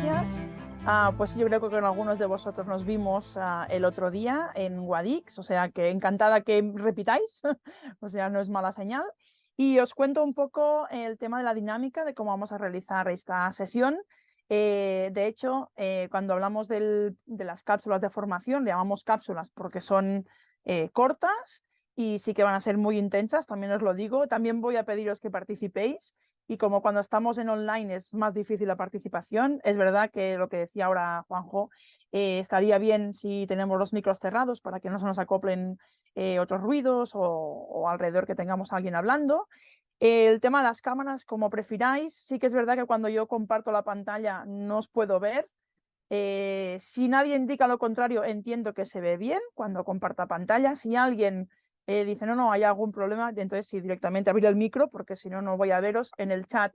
gracias. Pues yo creo que con algunos de vosotros nos vimos el otro día en Guadix, o sea que encantada que repitáis, o sea, no es mala señal. Y os cuento un poco el tema de la dinámica de cómo vamos a realizar esta sesión. De hecho, cuando hablamos de las cápsulas de formación, le llamamos cápsulas porque son cortas y sí que van a ser muy intensas, también os lo digo. También voy a pediros que participéis. Y como cuando estamos en online es más difícil la participación, es verdad que lo que decía ahora Juanjo, estaría bien si tenemos los micros cerrados para que no se nos acoplen otros ruidos o alrededor que tengamos a alguien hablando. El tema de las cámaras, como prefiráis, sí que es verdad que cuando yo comparto la pantalla no os puedo ver. Si nadie indica lo contrario, entiendo que se ve bien cuando comparta pantalla. Si alguien dice, no, hay algún problema, entonces sí, directamente abrir el micro, porque si no, no voy a veros en el chat.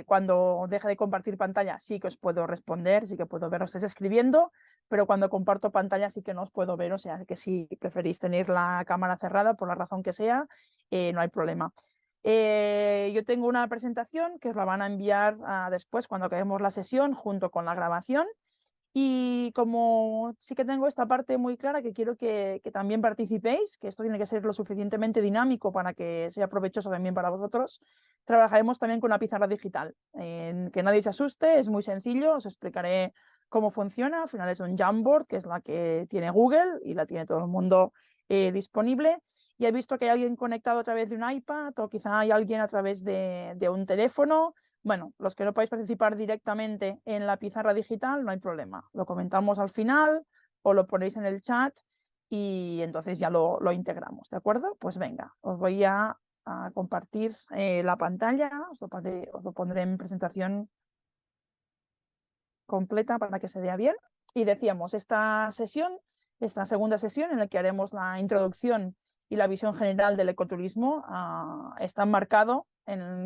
Cuando deje de compartir pantalla sí que os puedo responder, sí que puedo veros escribiendo, pero cuando comparto pantalla sí que no os puedo ver, o sea que si preferís tener la cámara cerrada por la razón que sea, no hay problema. Yo tengo una presentación que os la van a enviar después cuando acabemos la sesión junto con la grabación. Y como sí que tengo esta parte muy clara que quiero que también participéis, que esto tiene que ser lo suficientemente dinámico para que sea provechoso también para vosotros, trabajaremos también con una pizarra digital. Que nadie se asuste, es muy sencillo, os explicaré cómo funciona. Al final es un Jamboard, que es la que tiene Google y la tiene todo el mundo disponible. Y he visto que hay alguien conectado a través de un iPad o quizá hay alguien a través de un teléfono. Bueno, los que no podéis participar directamente en la pizarra digital, no hay problema. Lo comentamos al final o lo ponéis en el chat y entonces ya lo integramos, ¿de acuerdo? Pues venga, os voy a compartir la pantalla, os lo pondré en presentación completa para que se vea bien. Y decíamos, esta segunda sesión en la que haremos la introducción y la visión general del ecoturismo, está marcado,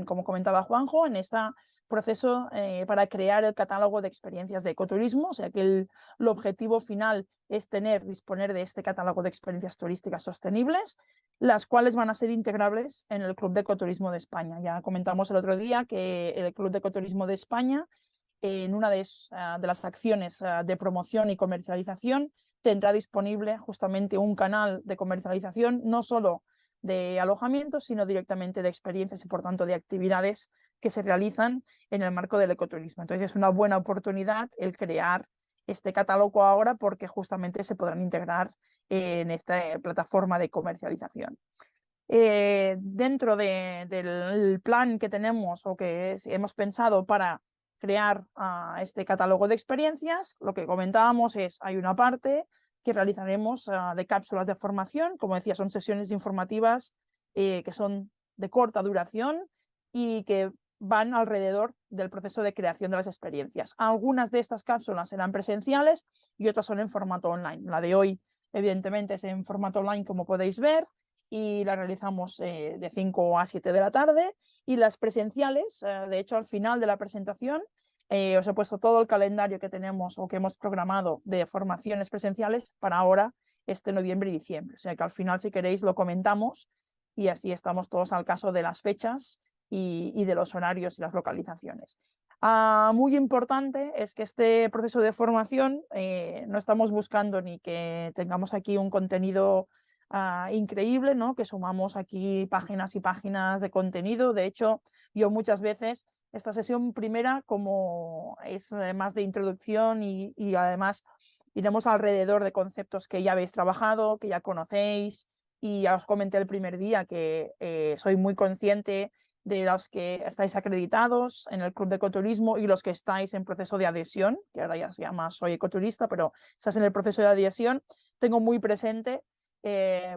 como comentaba Juanjo, en este proceso para crear el catálogo de experiencias de ecoturismo, o sea que el objetivo final es disponer de este catálogo de experiencias turísticas sostenibles, las cuales van a ser integrables en el Club de Ecoturismo de España. Ya comentamos el otro día que el Club de Ecoturismo de España, en una de las acciones de promoción y comercialización, tendrá disponible justamente un canal de comercialización, no solo de alojamientos, sino directamente de experiencias y por tanto de actividades que se realizan en el marco del ecoturismo. Entonces es una buena oportunidad el crear este catálogo ahora porque justamente se podrán integrar en esta plataforma de comercialización. Dentro del plan que tenemos o que hemos pensado para crear este catálogo de experiencias, lo que comentábamos es, hay una parte que realizaremos de cápsulas de formación, como decía, son sesiones informativas que son de corta duración y que van alrededor del proceso de creación de las experiencias. Algunas de estas cápsulas serán presenciales y otras son en formato online. La de hoy, evidentemente, es en formato online, como podéis ver, y la realizamos de 5 a 7 de la tarde, y las presenciales, de hecho al final de la presentación os he puesto todo el calendario que tenemos o que hemos programado de formaciones presenciales para ahora, noviembre y diciembre, o sea que al final si queréis lo comentamos y así estamos todos al caso de las fechas y de los horarios y las localizaciones. Muy importante es que este proceso de formación no estamos buscando ni que tengamos aquí un contenido increíble, ¿no? Que sumamos aquí páginas y páginas de contenido. De hecho, yo muchas veces esta sesión primera, como es más de introducción y además iremos alrededor de conceptos que ya habéis trabajado, que ya conocéis, y ya os comenté el primer día que soy muy consciente de los que estáis acreditados en el Club de Ecoturismo y los que estáis en proceso de adhesión, que ahora ya se llama Soy Ecoturista, pero estás en el proceso de adhesión. Tengo muy presente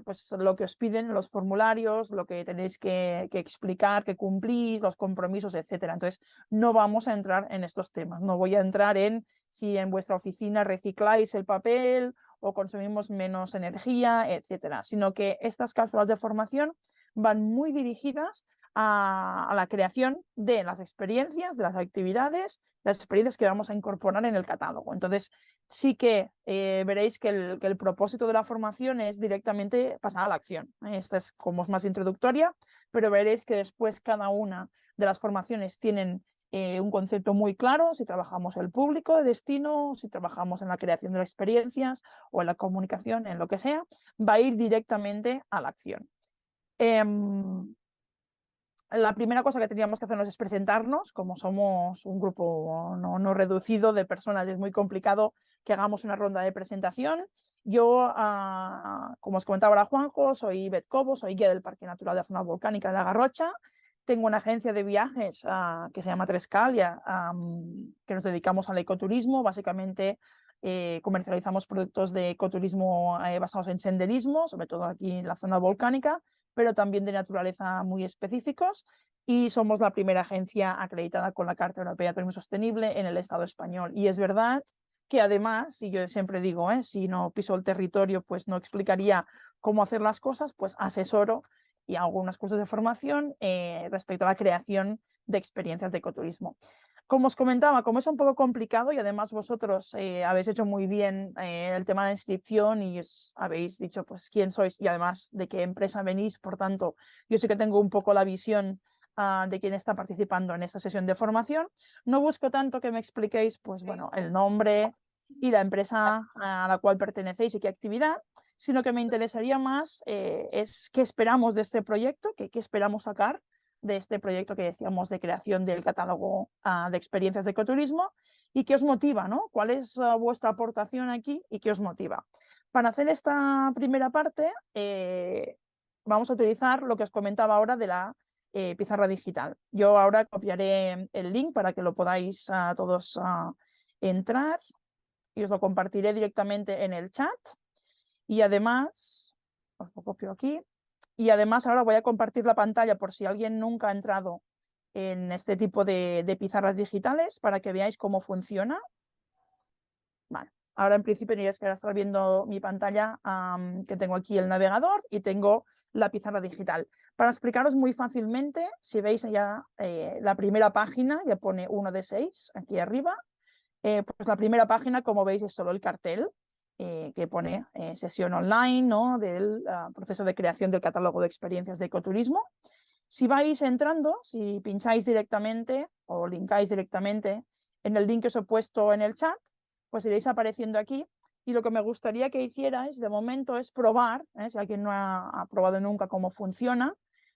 pues lo que os piden los formularios, lo que tenéis que explicar, que cumplís, los compromisos, etcétera. Entonces, no vamos a entrar en estos temas. No voy a entrar en si en vuestra oficina recicláis el papel o consumimos menos energía, etcétera, sino que estas cápsulas de formación van muy dirigidas a la creación de las experiencias, de las actividades, las experiencias que vamos a incorporar en el catálogo. Entonces, sí que veréis que el propósito de la formación es directamente pasar a la acción. Esta es como más introductoria, pero veréis que después cada una de las formaciones tienen un concepto muy claro si trabajamos el público de destino, si trabajamos en la creación de las experiencias o en la comunicación, en lo que sea, va a ir directamente a la acción. La primera cosa que teníamos que hacernos es presentarnos, como somos un grupo no reducido de personas, es muy complicado que hagamos una ronda de presentación. Yo, como os comentaba ahora Juanjo, soy Bet Cobo, soy guía del Parque Natural de la Zona Volcánica de la Garrocha. Tengo una agencia de viajes que se llama Trescalia, que nos dedicamos al ecoturismo. Básicamente comercializamos productos de ecoturismo basados en senderismo, sobre todo aquí en la zona volcánica, pero también de naturaleza muy específicos, y somos la primera agencia acreditada con la Carta Europea de Turismo Sostenible en el Estado español. Y es verdad que además, y yo siempre digo, si no piso el territorio, pues no explicaría cómo hacer las cosas, pues asesoro y hago unos cursos de formación respecto a la creación de experiencias de ecoturismo. Como os comentaba, como es un poco complicado y además vosotros habéis hecho muy bien el tema de la inscripción y os habéis dicho pues quién sois y además de qué empresa venís, por tanto, yo sí que tengo un poco la visión de quién está participando en esta sesión de formación. No busco tanto que me expliquéis pues bueno, el nombre y la empresa a la cual pertenecéis y qué actividad, sino que me interesaría más es qué esperamos de este proyecto, qué esperamos sacar de este proyecto que decíamos de creación del catálogo de experiencias de ecoturismo y qué os motiva, ¿no? ¿Cuál es vuestra aportación aquí y qué os motiva? Para hacer esta primera parte vamos a utilizar lo que os comentaba ahora de la pizarra digital. Yo ahora copiaré el link para que lo podáis todos entrar y os lo compartiré directamente en el chat y además, os lo copio aquí. Y además ahora voy a compartir la pantalla por si alguien nunca ha entrado en este tipo de pizarras digitales para que veáis cómo funciona. Vale. Ahora en principio tendríais que estar viendo mi pantalla que tengo aquí el navegador y tengo la pizarra digital. Para explicaros muy fácilmente, si veis allá la primera página, ya pone 1 de 6 aquí arriba, pues la primera página, como veis, es solo el cartel que pone sesión online, ¿no? Del proceso de creación del catálogo de experiencias de ecoturismo. Si vais entrando, si pincháis directamente o linkáis directamente en el link que os he puesto en el chat, pues iréis apareciendo aquí. Y lo que me gustaría que hicierais de momento es probar, si alguien no ha probado nunca cómo funciona,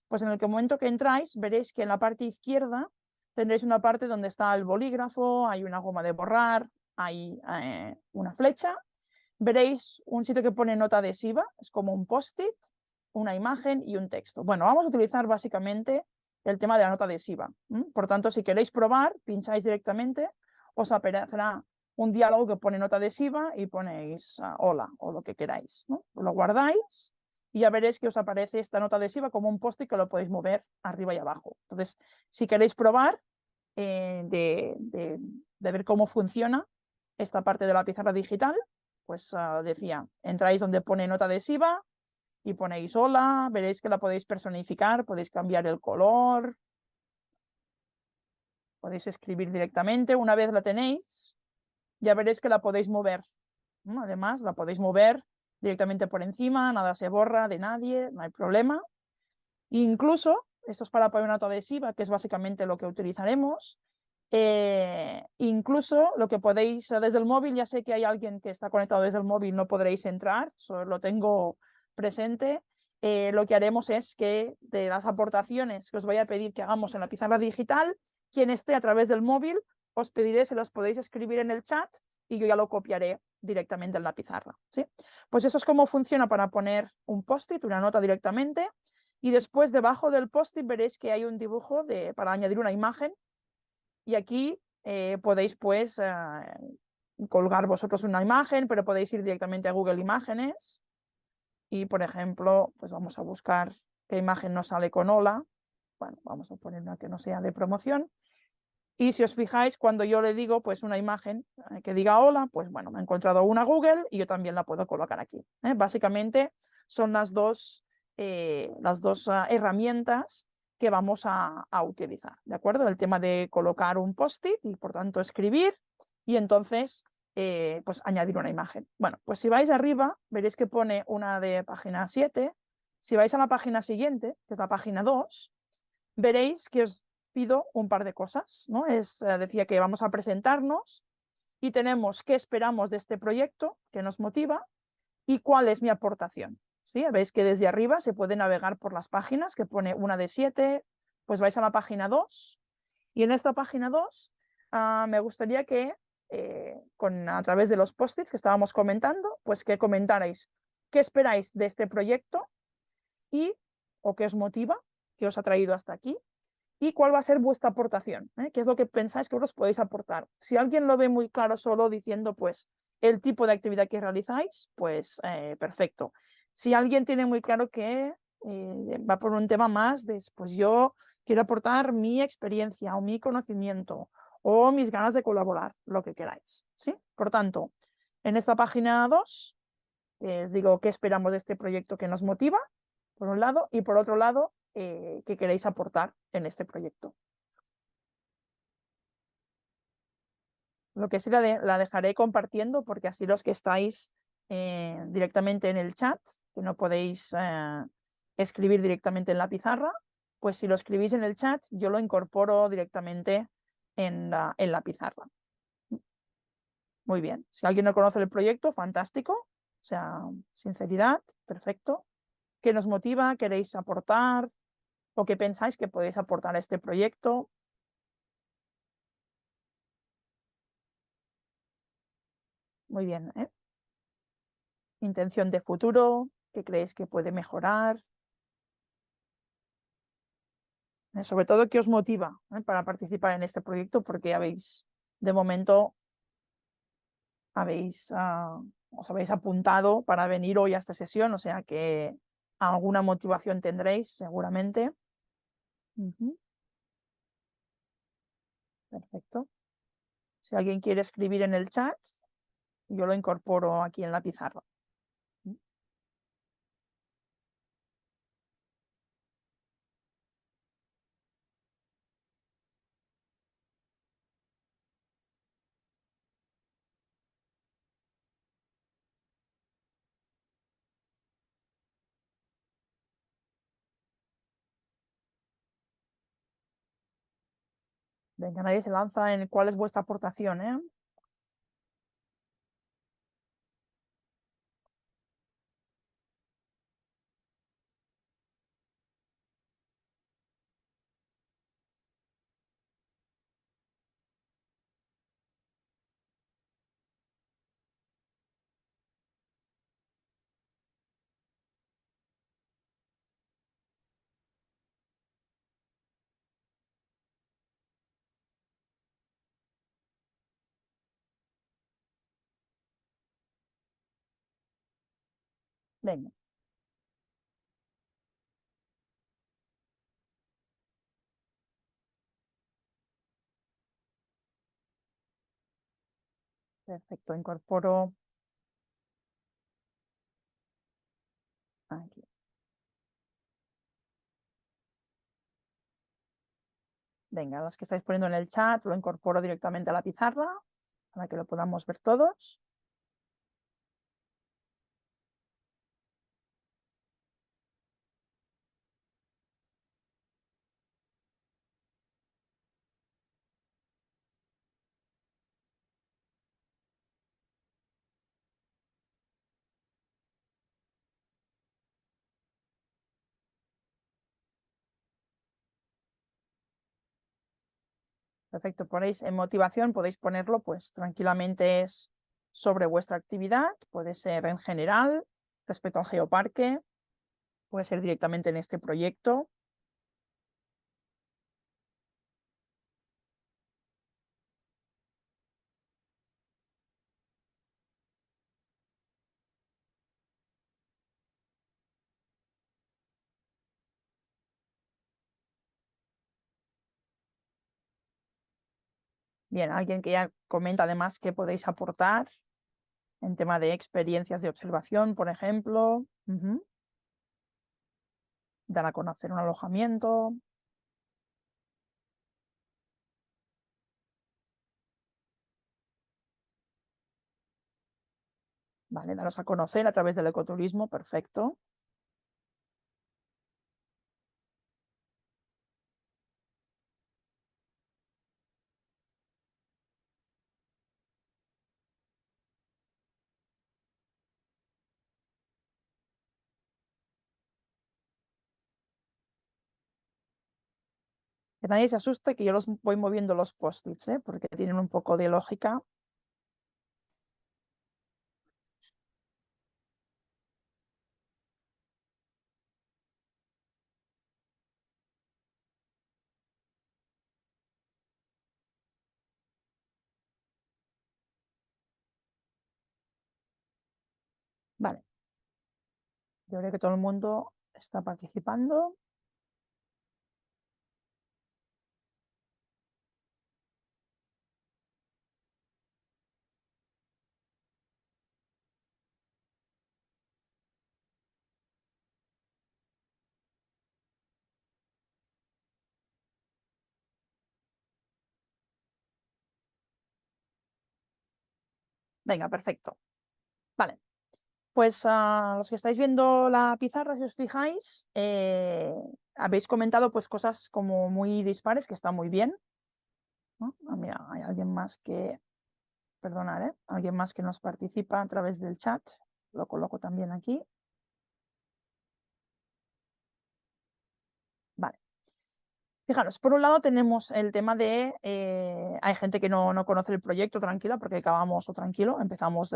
pues en el momento que entráis veréis que en la parte izquierda tendréis una parte donde está el bolígrafo, hay una goma de borrar, hay una flecha. Veréis un sitio que pone nota adhesiva, es como un post-it, una imagen y un texto. Bueno, vamos a utilizar básicamente el tema de la nota adhesiva. Por tanto, si queréis probar, pincháis directamente, os aparecerá un diálogo que pone nota adhesiva y ponéis hola o lo que queráis, ¿no? Lo guardáis y ya veréis que os aparece esta nota adhesiva como un post-it que lo podéis mover arriba y abajo. Entonces, si queréis probar de ver cómo funciona esta parte de la pizarra digital, pues decía, entráis donde pone nota adhesiva y ponéis hola, veréis que la podéis personificar, podéis cambiar el color, podéis escribir directamente. Una vez la tenéis, ya veréis que la podéis mover. Además, la podéis mover directamente por encima, nada se borra de nadie, no hay problema. Incluso, esto es para poner una nota adhesiva, que es básicamente lo que utilizaremos. Incluso lo que podéis desde el móvil, ya sé que hay alguien que está conectado desde el móvil, no podréis entrar, solo lo tengo presente. Lo que haremos es que de las aportaciones que os voy a pedir que hagamos en la pizarra digital, quien esté a través del móvil, os pediré si los podéis escribir en el chat y yo ya lo copiaré directamente en la pizarra, ¿sí? Pues eso es cómo funciona para poner un post-it, una nota directamente, y después debajo del post-it veréis que hay un dibujo para añadir una imagen. Y aquí podéis pues colgar vosotros una imagen, pero podéis ir directamente a Google Imágenes y, por ejemplo, pues vamos a buscar qué imagen nos sale con hola. Bueno, vamos a poner una que no sea de promoción. Y si os fijáis, cuando yo le digo pues una imagen que diga hola, pues bueno, me he encontrado una Google y yo también la puedo colocar aquí. Básicamente son las dos herramientas que vamos a utilizar, ¿de acuerdo? El tema de colocar un post-it y por tanto escribir y entonces pues añadir una imagen. Bueno, pues si vais arriba veréis que pone una de página 7. Si vais a la página siguiente, que es la página 2, veréis que os pido un par de cosas, ¿no? Decía que vamos a presentarnos y tenemos qué esperamos de este proyecto, qué nos motiva y cuál es mi aportación. ¿Sí? Veis que desde arriba se puede navegar por las páginas, que pone una de 7, pues vais a la página 2 y en esta página 2 me gustaría que a través de los post-its que estábamos comentando, pues que comentarais qué esperáis de este proyecto y o qué os motiva, qué os ha traído hasta aquí y cuál va a ser vuestra aportación, qué es lo que pensáis que os podéis aportar. Si alguien lo ve muy claro solo diciendo pues el tipo de actividad que realizáis, pues perfecto. Si alguien tiene muy claro que va por un tema más de, pues yo quiero aportar mi experiencia o mi conocimiento o mis ganas de colaborar, lo que queráis, ¿sí? Por tanto, en esta página 2, os digo qué esperamos de este proyecto que nos motiva, por un lado, y por otro lado, qué queréis aportar en este proyecto. Lo que sí la dejaré compartiendo porque así los que estáis directamente en el chat, que no podéis escribir directamente en la pizarra, pues si lo escribís en el chat, yo lo incorporo directamente en la pizarra. Muy bien. Si alguien no conoce el proyecto, fantástico. O sea, sinceridad, perfecto. ¿Qué nos motiva? ¿Queréis aportar? ¿O qué pensáis que podéis aportar a este proyecto? Muy bien, ¿eh? Intención de futuro, ¿qué creéis que puede mejorar? Sobre todo, ¿qué os motiva para participar en este proyecto? Porque de momento, os habéis apuntado para venir hoy a esta sesión, o sea que alguna motivación tendréis seguramente. Perfecto. Si alguien quiere escribir en el chat, yo lo incorporo aquí en la pizarra. Venga, nadie se lanza en cuál es vuestra aportación, ¿eh? Venga, perfecto, incorporo aquí. Venga, los que estáis poniendo en el chat lo incorporo directamente a la pizarra para que lo podamos ver todos. Perfecto, ponéis en motivación, podéis ponerlo pues tranquilamente es sobre vuestra actividad, puede ser en general, respecto al geoparque, puede ser directamente en este proyecto. Bien, alguien que ya comenta además que podéis aportar en tema de experiencias de observación, por ejemplo. Dar a conocer un alojamiento. Vale, daros a conocer a través del ecoturismo, perfecto. Que nadie se asuste, que yo los voy moviendo los post-its, porque tienen un poco de lógica. Vale, yo creo que todo el mundo está participando. Venga, perfecto. Vale, pues los que estáis viendo la pizarra, si os fijáis, habéis comentado pues cosas como muy dispares, que está muy bien, ¿no? Mira, hay alguien más que, perdonad, alguien más que nos participa a través del chat. Lo coloco también aquí. Vale. Fijaros, por un lado tenemos el tema de, hay gente que no conoce el proyecto, tranquila, porque acabamos, o tranquilo, empezamos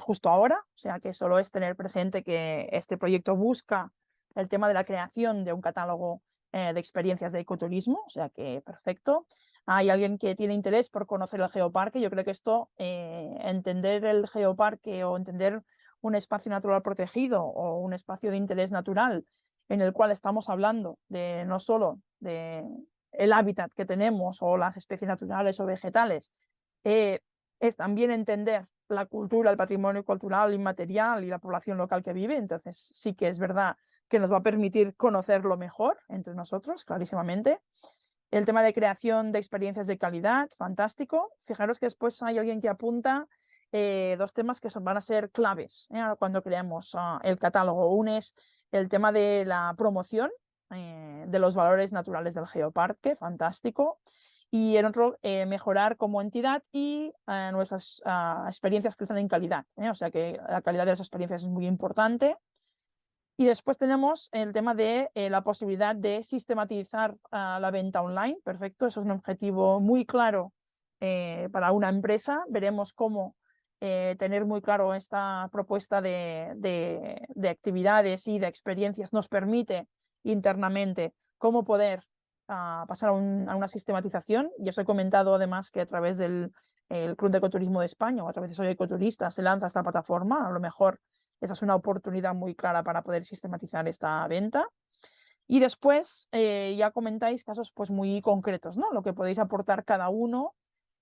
justo ahora, o sea que solo es tener presente que este proyecto busca el tema de la creación de un catálogo de experiencias de ecoturismo, o sea que perfecto. Hay alguien que tiene interés por conocer el geoparque, yo creo que esto, entender el geoparque o entender un espacio natural protegido o un espacio de interés natural en el cual estamos hablando de no solo de el hábitat que tenemos o las especies naturales o vegetales, es también entender la cultura, el patrimonio cultural inmaterial y la población local que vive. Entonces sí que es verdad que nos va a permitir conocerlo mejor entre nosotros, clarísimamente. El tema de creación de experiencias de calidad, fantástico. Fijaros que después hay alguien que apunta dos temas que van a ser claves cuando creemos el catálogo. Uno es el tema de la promoción de los valores naturales del geoparque, fantástico. Y en otro, mejorar como entidad y nuestras experiencias crecen en calidad. O sea que la calidad de las experiencias es muy importante. Y después tenemos el tema de la posibilidad de sistematizar la venta online. Perfecto, eso es un objetivo muy claro para una empresa. Veremos cómo tener muy claro esta propuesta de actividades y de experiencias nos permite internamente cómo poder pasar a una sistematización. Y os he comentado además que a través del el Club de Ecoturismo de España o a través de Soy Ecoturista se lanza esta plataforma. A lo mejor esa es una oportunidad muy clara para poder sistematizar esta venta. Y después ya comentáis casos pues, muy concretos, ¿no? Lo que podéis aportar cada uno,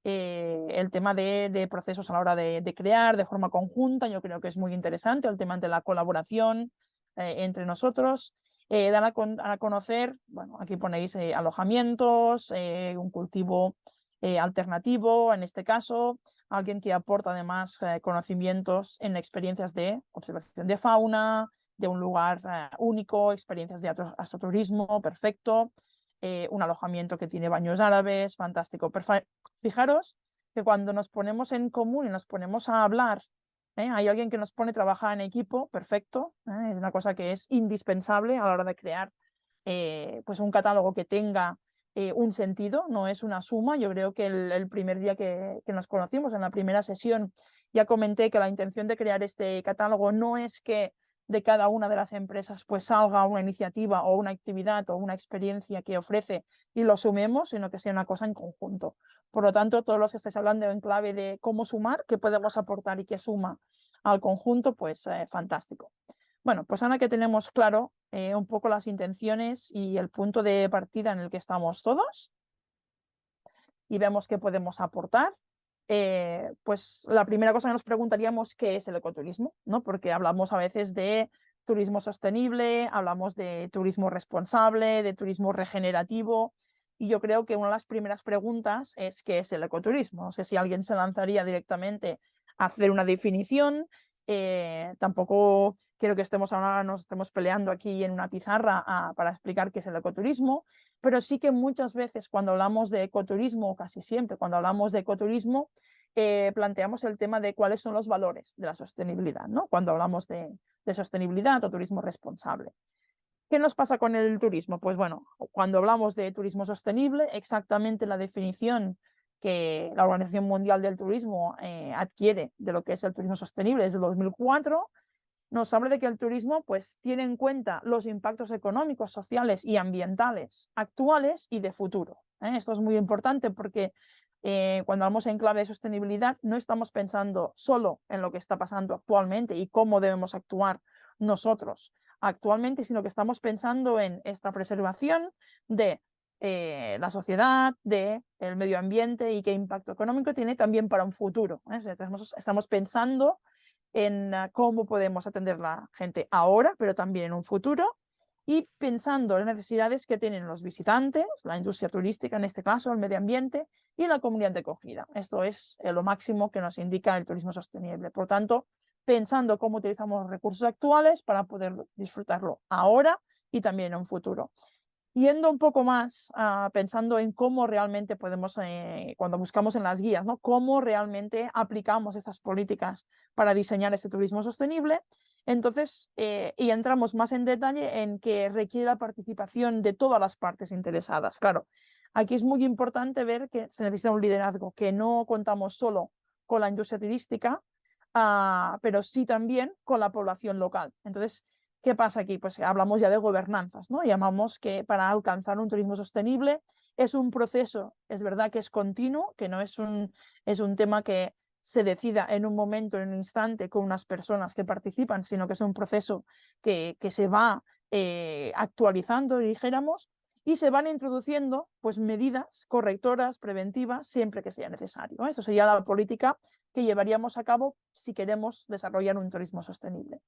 el tema de procesos a la hora de crear de forma conjunta, yo creo que es muy interesante, el tema de la colaboración entre nosotros. Dar a conocer, bueno, aquí ponéis alojamientos, un cultivo alternativo, en este caso, alguien que aporta además conocimientos en experiencias de observación de fauna, de un lugar único, experiencias de astroturismo, perfecto, un alojamiento que tiene baños árabes, fantástico. Fijaros que cuando nos ponemos en común y nos ponemos a hablar, hay alguien que nos pone a trabajar en equipo, perfecto, es una cosa que es indispensable a la hora de crear pues un catálogo que tenga un sentido, no es una suma. Yo creo que el primer día que nos conocimos, en la primera sesión, ya comenté que la intención de crear este catálogo no es que de cada una de las empresas pues salga una iniciativa o una actividad o una experiencia que ofrece y lo sumemos, sino que sea una cosa en conjunto. Por lo tanto, todos los que estáis hablando en clave de cómo sumar, qué podemos aportar y qué suma al conjunto, pues fantástico. Bueno, pues ahora que tenemos claro un poco las intenciones y el punto de partida en el que estamos todos y vemos qué podemos aportar, pues la primera cosa que nos preguntaríamos qué es el ecoturismo, ¿no? Porque hablamos a veces de turismo sostenible, hablamos de turismo responsable, de turismo regenerativo, y yo creo que una de las primeras preguntas es qué es el ecoturismo. No sé si alguien se lanzaría directamente a hacer una definición. Tampoco quiero que estemos ahora nos estemos peleando aquí en una pizarra para explicar qué es el ecoturismo, pero sí que muchas veces cuando hablamos de ecoturismo, casi siempre cuando hablamos de ecoturismo, planteamos el tema de cuáles son los valores de la sostenibilidad, ¿no? Cuando hablamos de sostenibilidad o turismo responsable. ¿Qué nos pasa con el turismo? Pues bueno, cuando hablamos de turismo sostenible, exactamente la definición que la Organización Mundial del Turismo adquiere de lo que es el turismo sostenible desde 2004, nos habla de que el turismo pues, tiene en cuenta los impactos económicos, sociales y ambientales actuales y de futuro. Esto es muy importante porque cuando hablamos en clave de sostenibilidad no estamos pensando solo en lo que está pasando actualmente y cómo debemos actuar nosotros actualmente, sino que estamos pensando en esta preservación de la sociedad, del medio ambiente y qué impacto económico tiene también para un futuro. Estamos pensando en cómo podemos atender a la gente ahora, pero también en un futuro, y pensando en las necesidades que tienen los visitantes, la industria turística en este caso, el medio ambiente y la comunidad de acogida. Esto es lo máximo que nos indica el turismo sostenible. Por tanto, pensando cómo utilizamos los recursos actuales para poder disfrutarlo ahora y también en un futuro. Yendo un poco más, pensando en cómo realmente podemos, cuando buscamos en las guías, ¿no? Cómo realmente aplicamos esas políticas para diseñar este turismo sostenible. Entonces, y entramos más en detalle en que requiere la participación de todas las partes interesadas. Claro, aquí es muy importante ver que se necesita un liderazgo, que no contamos solo con la industria turística, pero sí también con la población local. Entonces, ¿qué pasa aquí? Pues hablamos ya de gobernanzas, ¿no? Llamamos que para alcanzar un turismo sostenible es un proceso, es verdad que es continuo, que no es un tema que se decida en un momento, en un instante, con unas personas que participan, sino que es un proceso que se va actualizando, dijéramos, y se van introduciendo pues, medidas correctoras, preventivas, siempre que sea necesario, ¿no? Eso sería la política que llevaríamos a cabo si queremos desarrollar un turismo sostenible.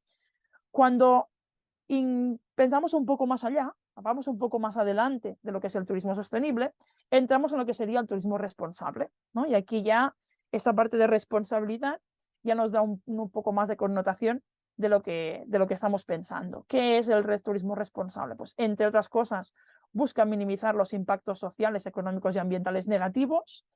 Cuando pensamos un poco más allá, vamos un poco más adelante de lo que es el turismo sostenible, entramos en lo que sería el turismo responsable, ¿no? Y aquí ya esta parte de responsabilidad ya nos da un poco más de connotación de lo que estamos pensando. ¿Qué es el turismo responsable? Pues entre otras cosas, busca minimizar los impactos sociales, económicos y ambientales negativos,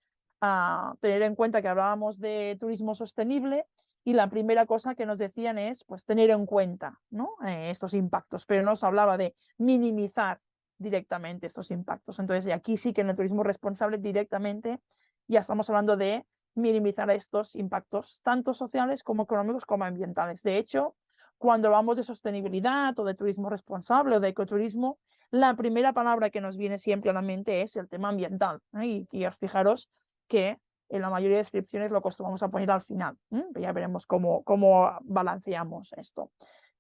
tener en cuenta que hablábamos de turismo sostenible y la primera cosa que nos decían es pues, tener en cuenta, ¿no? Estos impactos, pero no se hablaba de minimizar directamente estos impactos. Entonces, aquí sí que en el turismo responsable directamente ya estamos hablando de minimizar estos impactos, tanto sociales como económicos como ambientales. De hecho, cuando hablamos de sostenibilidad o de turismo responsable o de ecoturismo, la primera palabra que nos viene siempre a la mente es el tema ambiental. Y os fijaros que en la mayoría de descripciones lo acostumbramos a poner al final. Ya veremos cómo balanceamos esto.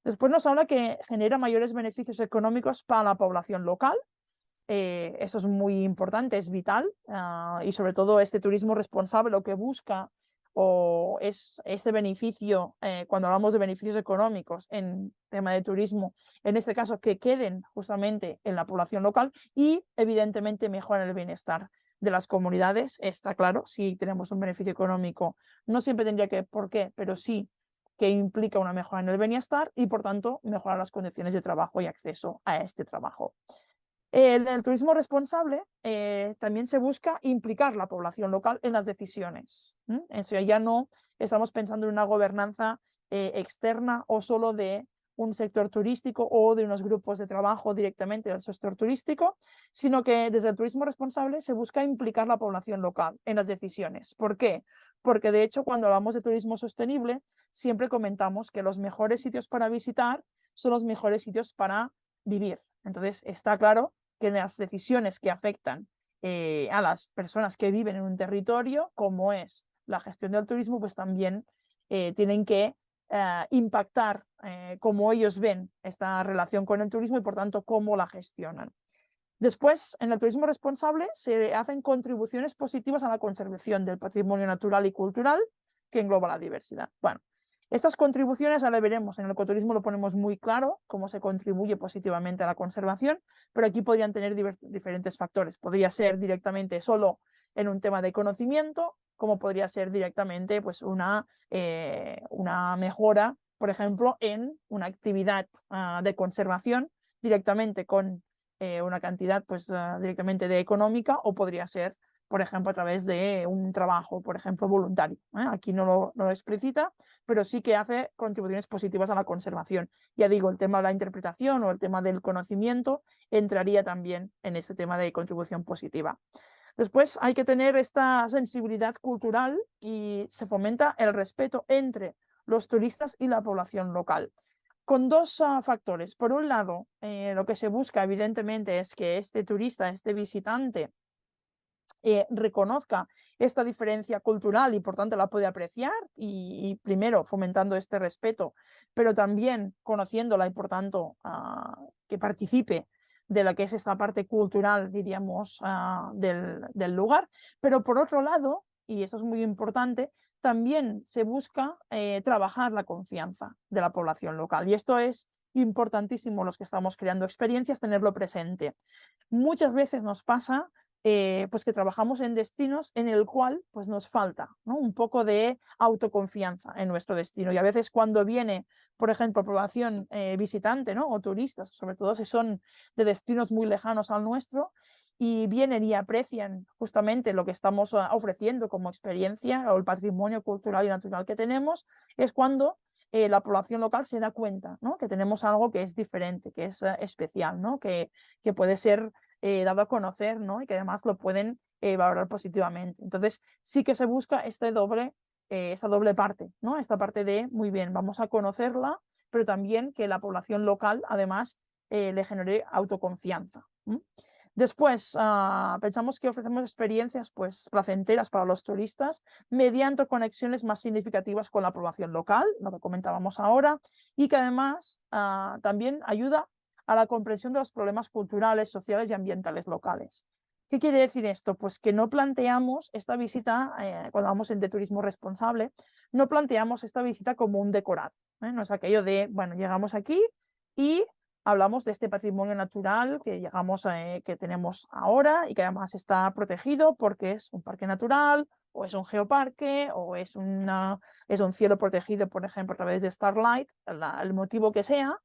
Después nos habla que genera mayores beneficios económicos para la población local. Eso es muy importante, es vital. Y sobre todo este turismo responsable lo que busca o es este beneficio, cuando hablamos de beneficios económicos en tema de turismo, en este caso que queden justamente en la población local y evidentemente mejoran el bienestar de las comunidades. Está claro, si tenemos un beneficio económico, no siempre tendría que, ¿por qué? Pero sí que implica una mejora en el bienestar y por tanto mejorar las condiciones de trabajo y acceso a este trabajo. En el turismo responsable también se busca implicar la población local en las decisiones. Eso ya no estamos pensando en una gobernanza externa o solo de un sector turístico o de unos grupos de trabajo directamente del sector turístico, sino que desde el turismo responsable se busca implicar la población local en las decisiones. ¿Por qué? Porque de hecho cuando hablamos de turismo sostenible siempre comentamos que los mejores sitios para visitar son los mejores sitios para vivir. Entonces está claro que las decisiones que afectan a las personas que viven en un territorio, como es la gestión del turismo, pues también tienen que impactar cómo ellos ven esta relación con el turismo y por tanto cómo la gestionan. Después, en el turismo responsable se hacen contribuciones positivas a la conservación del patrimonio natural y cultural que engloba la diversidad. Bueno, estas contribuciones ahora veremos, en el ecoturismo lo ponemos muy claro, cómo se contribuye positivamente a la conservación, pero aquí podrían tener diferentes factores. Podría ser directamente solo en un tema de conocimiento, como podría ser directamente pues, una mejora, por ejemplo, en una actividad de conservación directamente con una cantidad pues, directamente de económica o podría ser por ejemplo, a través de un trabajo, por ejemplo, voluntario. Aquí no lo explicita, pero sí que hace contribuciones positivas a la conservación. Ya digo, el tema de la interpretación o el tema del conocimiento entraría también en este tema de contribución positiva. Después hay que tener esta sensibilidad cultural y se fomenta el respeto entre los turistas y la población local. Con dos factores. Por un lado, lo que se busca evidentemente es que este turista, este visitante, reconozca esta diferencia cultural y por tanto la puede apreciar y primero fomentando este respeto, pero también conociéndola y por tanto que participe de lo que es esta parte cultural, diríamos, del lugar. Pero por otro lado, y eso es muy importante, también se busca trabajar la confianza de la población local. Y esto es importantísimo los que estamos creando experiencias, tenerlo presente. Muchas veces nos pasa pues que trabajamos en destinos en el cual pues nos falta, ¿no?, un poco de autoconfianza en nuestro destino. Y a veces cuando viene, por ejemplo, población visitante, ¿no?, o turistas, sobre todo si son de destinos muy lejanos al nuestro, y vienen y aprecian justamente lo que estamos ofreciendo como experiencia o el patrimonio cultural y natural que tenemos, es cuando la población local se da cuenta, ¿no?, que tenemos algo que es diferente, que es especial, ¿no?, que puede ser dado a conocer, ¿no?, y que además lo pueden valorar positivamente. Entonces sí que se busca esta doble parte, ¿no?, esta parte de, muy bien, vamos a conocerla, pero también que la población local además le genere autoconfianza. Después, pensamos que ofrecemos experiencias pues, placenteras para los turistas mediante conexiones más significativas con la población local, lo que comentábamos ahora, y que además también ayuda a la comprensión de los problemas culturales, sociales y ambientales locales. ¿Qué quiere decir esto? Pues que no planteamos esta visita, cuando vamos de turismo responsable, no planteamos esta visita como un decorado. No es aquello de, bueno, llegamos aquí y hablamos de este patrimonio natural que tenemos ahora y que además está protegido porque es un parque natural o es un geoparque o es un cielo protegido, por ejemplo, a través de Starlight, el motivo que sea.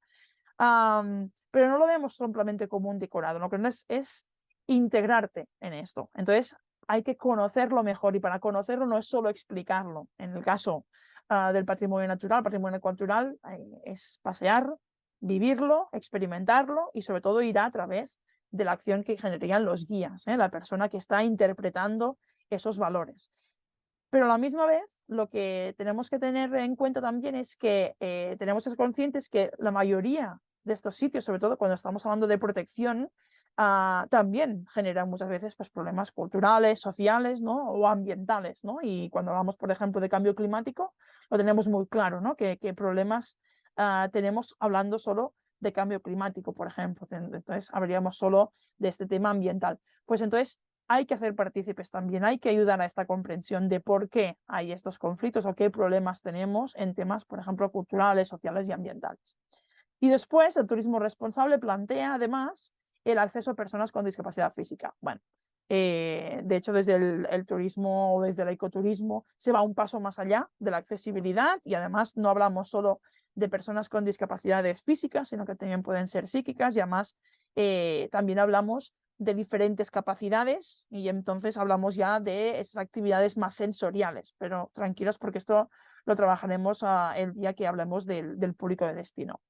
Pero no lo vemos simplemente como un decorado, lo que no es integrarte en esto. Entonces hay que conocerlo mejor y para conocerlo no es solo explicarlo. En el caso del patrimonio cultural es pasear, vivirlo, experimentarlo y sobre todo ir a través de la acción que generarían los guías, la persona que está interpretando esos valores. Pero a la misma vez, lo que tenemos que tener en cuenta también es que tenemos que ser conscientes que la mayoría de estos sitios, sobre todo cuando estamos hablando de protección, también generan muchas veces pues, problemas culturales, sociales, ¿no?, o ambientales, ¿no? Y cuando hablamos, por ejemplo, de cambio climático, lo tenemos muy claro, ¿no?, qué problemas tenemos hablando solo de cambio climático, por ejemplo. Entonces, hablaríamos solo de este tema ambiental. Pues entonces, hay que hacer partícipes también, hay que ayudar a esta comprensión de por qué hay estos conflictos o qué problemas tenemos en temas, por ejemplo, culturales, sociales y ambientales. Y después, el turismo responsable plantea además el acceso a personas con discapacidad física. Bueno, de hecho, desde el turismo o desde el ecoturismo se va un paso más allá de la accesibilidad y además no hablamos solo de personas con discapacidades físicas, sino que también pueden ser psíquicas y además también hablamos de diferentes capacidades y entonces hablamos ya de esas actividades más sensoriales, pero tranquilos porque esto lo trabajaremos el día que hablemos del público de destino.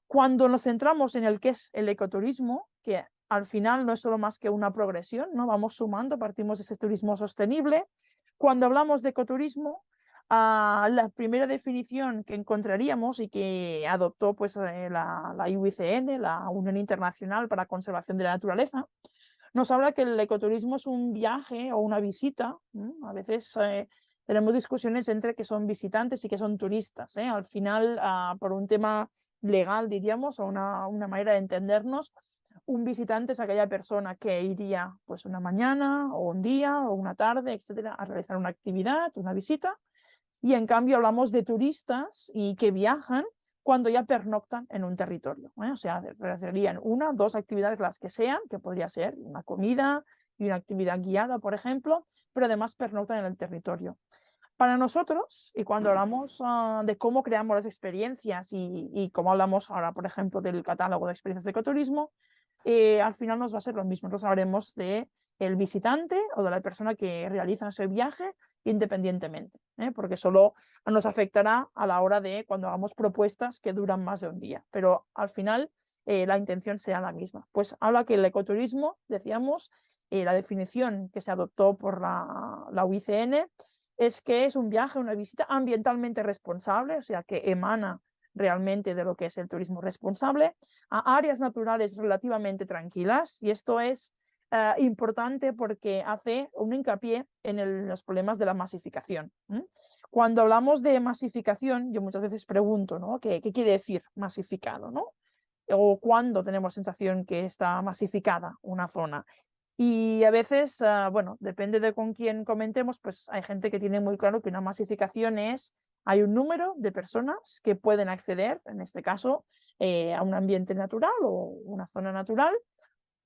Cuando nos centramos en el que es el ecoturismo, que al final no es solo más que una progresión, ¿no?, vamos sumando, partimos de ese turismo sostenible. Cuando hablamos de ecoturismo, la primera definición que encontraríamos y que adoptó pues, la IUCN, la Unión Internacional para la Conservación de la Naturaleza, nos habla que el ecoturismo es un viaje o una visita. A veces tenemos discusiones entre que son visitantes y que son turistas. Al final, por un tema legal, diríamos, o una manera de entendernos, un visitante es aquella persona que iría pues una mañana o un día o una tarde, etcétera, a realizar una actividad, una visita, y en cambio hablamos de turistas y que viajan cuando ya pernoctan en un territorio, o sea, realizarían una o dos actividades, las que sean, que podría ser una comida y una actividad guiada, por ejemplo, pero además pernoctan en el territorio. Para nosotros, y cuando hablamos de cómo creamos las experiencias y cómo hablamos ahora, por ejemplo, del catálogo de experiencias de ecoturismo, al final nos va a ser lo mismo. Nosotros hablaremos de el visitante o de la persona que realiza ese viaje independientemente, porque solo nos afectará a la hora de cuando hagamos propuestas que duran más de un día, pero al final la intención sea la misma. Pues habla que el ecoturismo, decíamos, la definición que se adoptó por la UICN es que es un viaje, una visita ambientalmente responsable, o sea, que emana realmente de lo que es el turismo responsable, a áreas naturales relativamente tranquilas, y esto es importante porque hace un hincapié en los problemas de la masificación. Cuando hablamos de masificación, yo muchas veces pregunto, ¿no? ¿Qué quiere decir masificado, ¿no? O cuándo tenemos sensación que está masificada una zona. Y a veces, bueno, depende de con quién comentemos, pues hay gente que tiene muy claro que una masificación es, hay un número de personas que pueden acceder, en este caso, a un ambiente natural o una zona natural,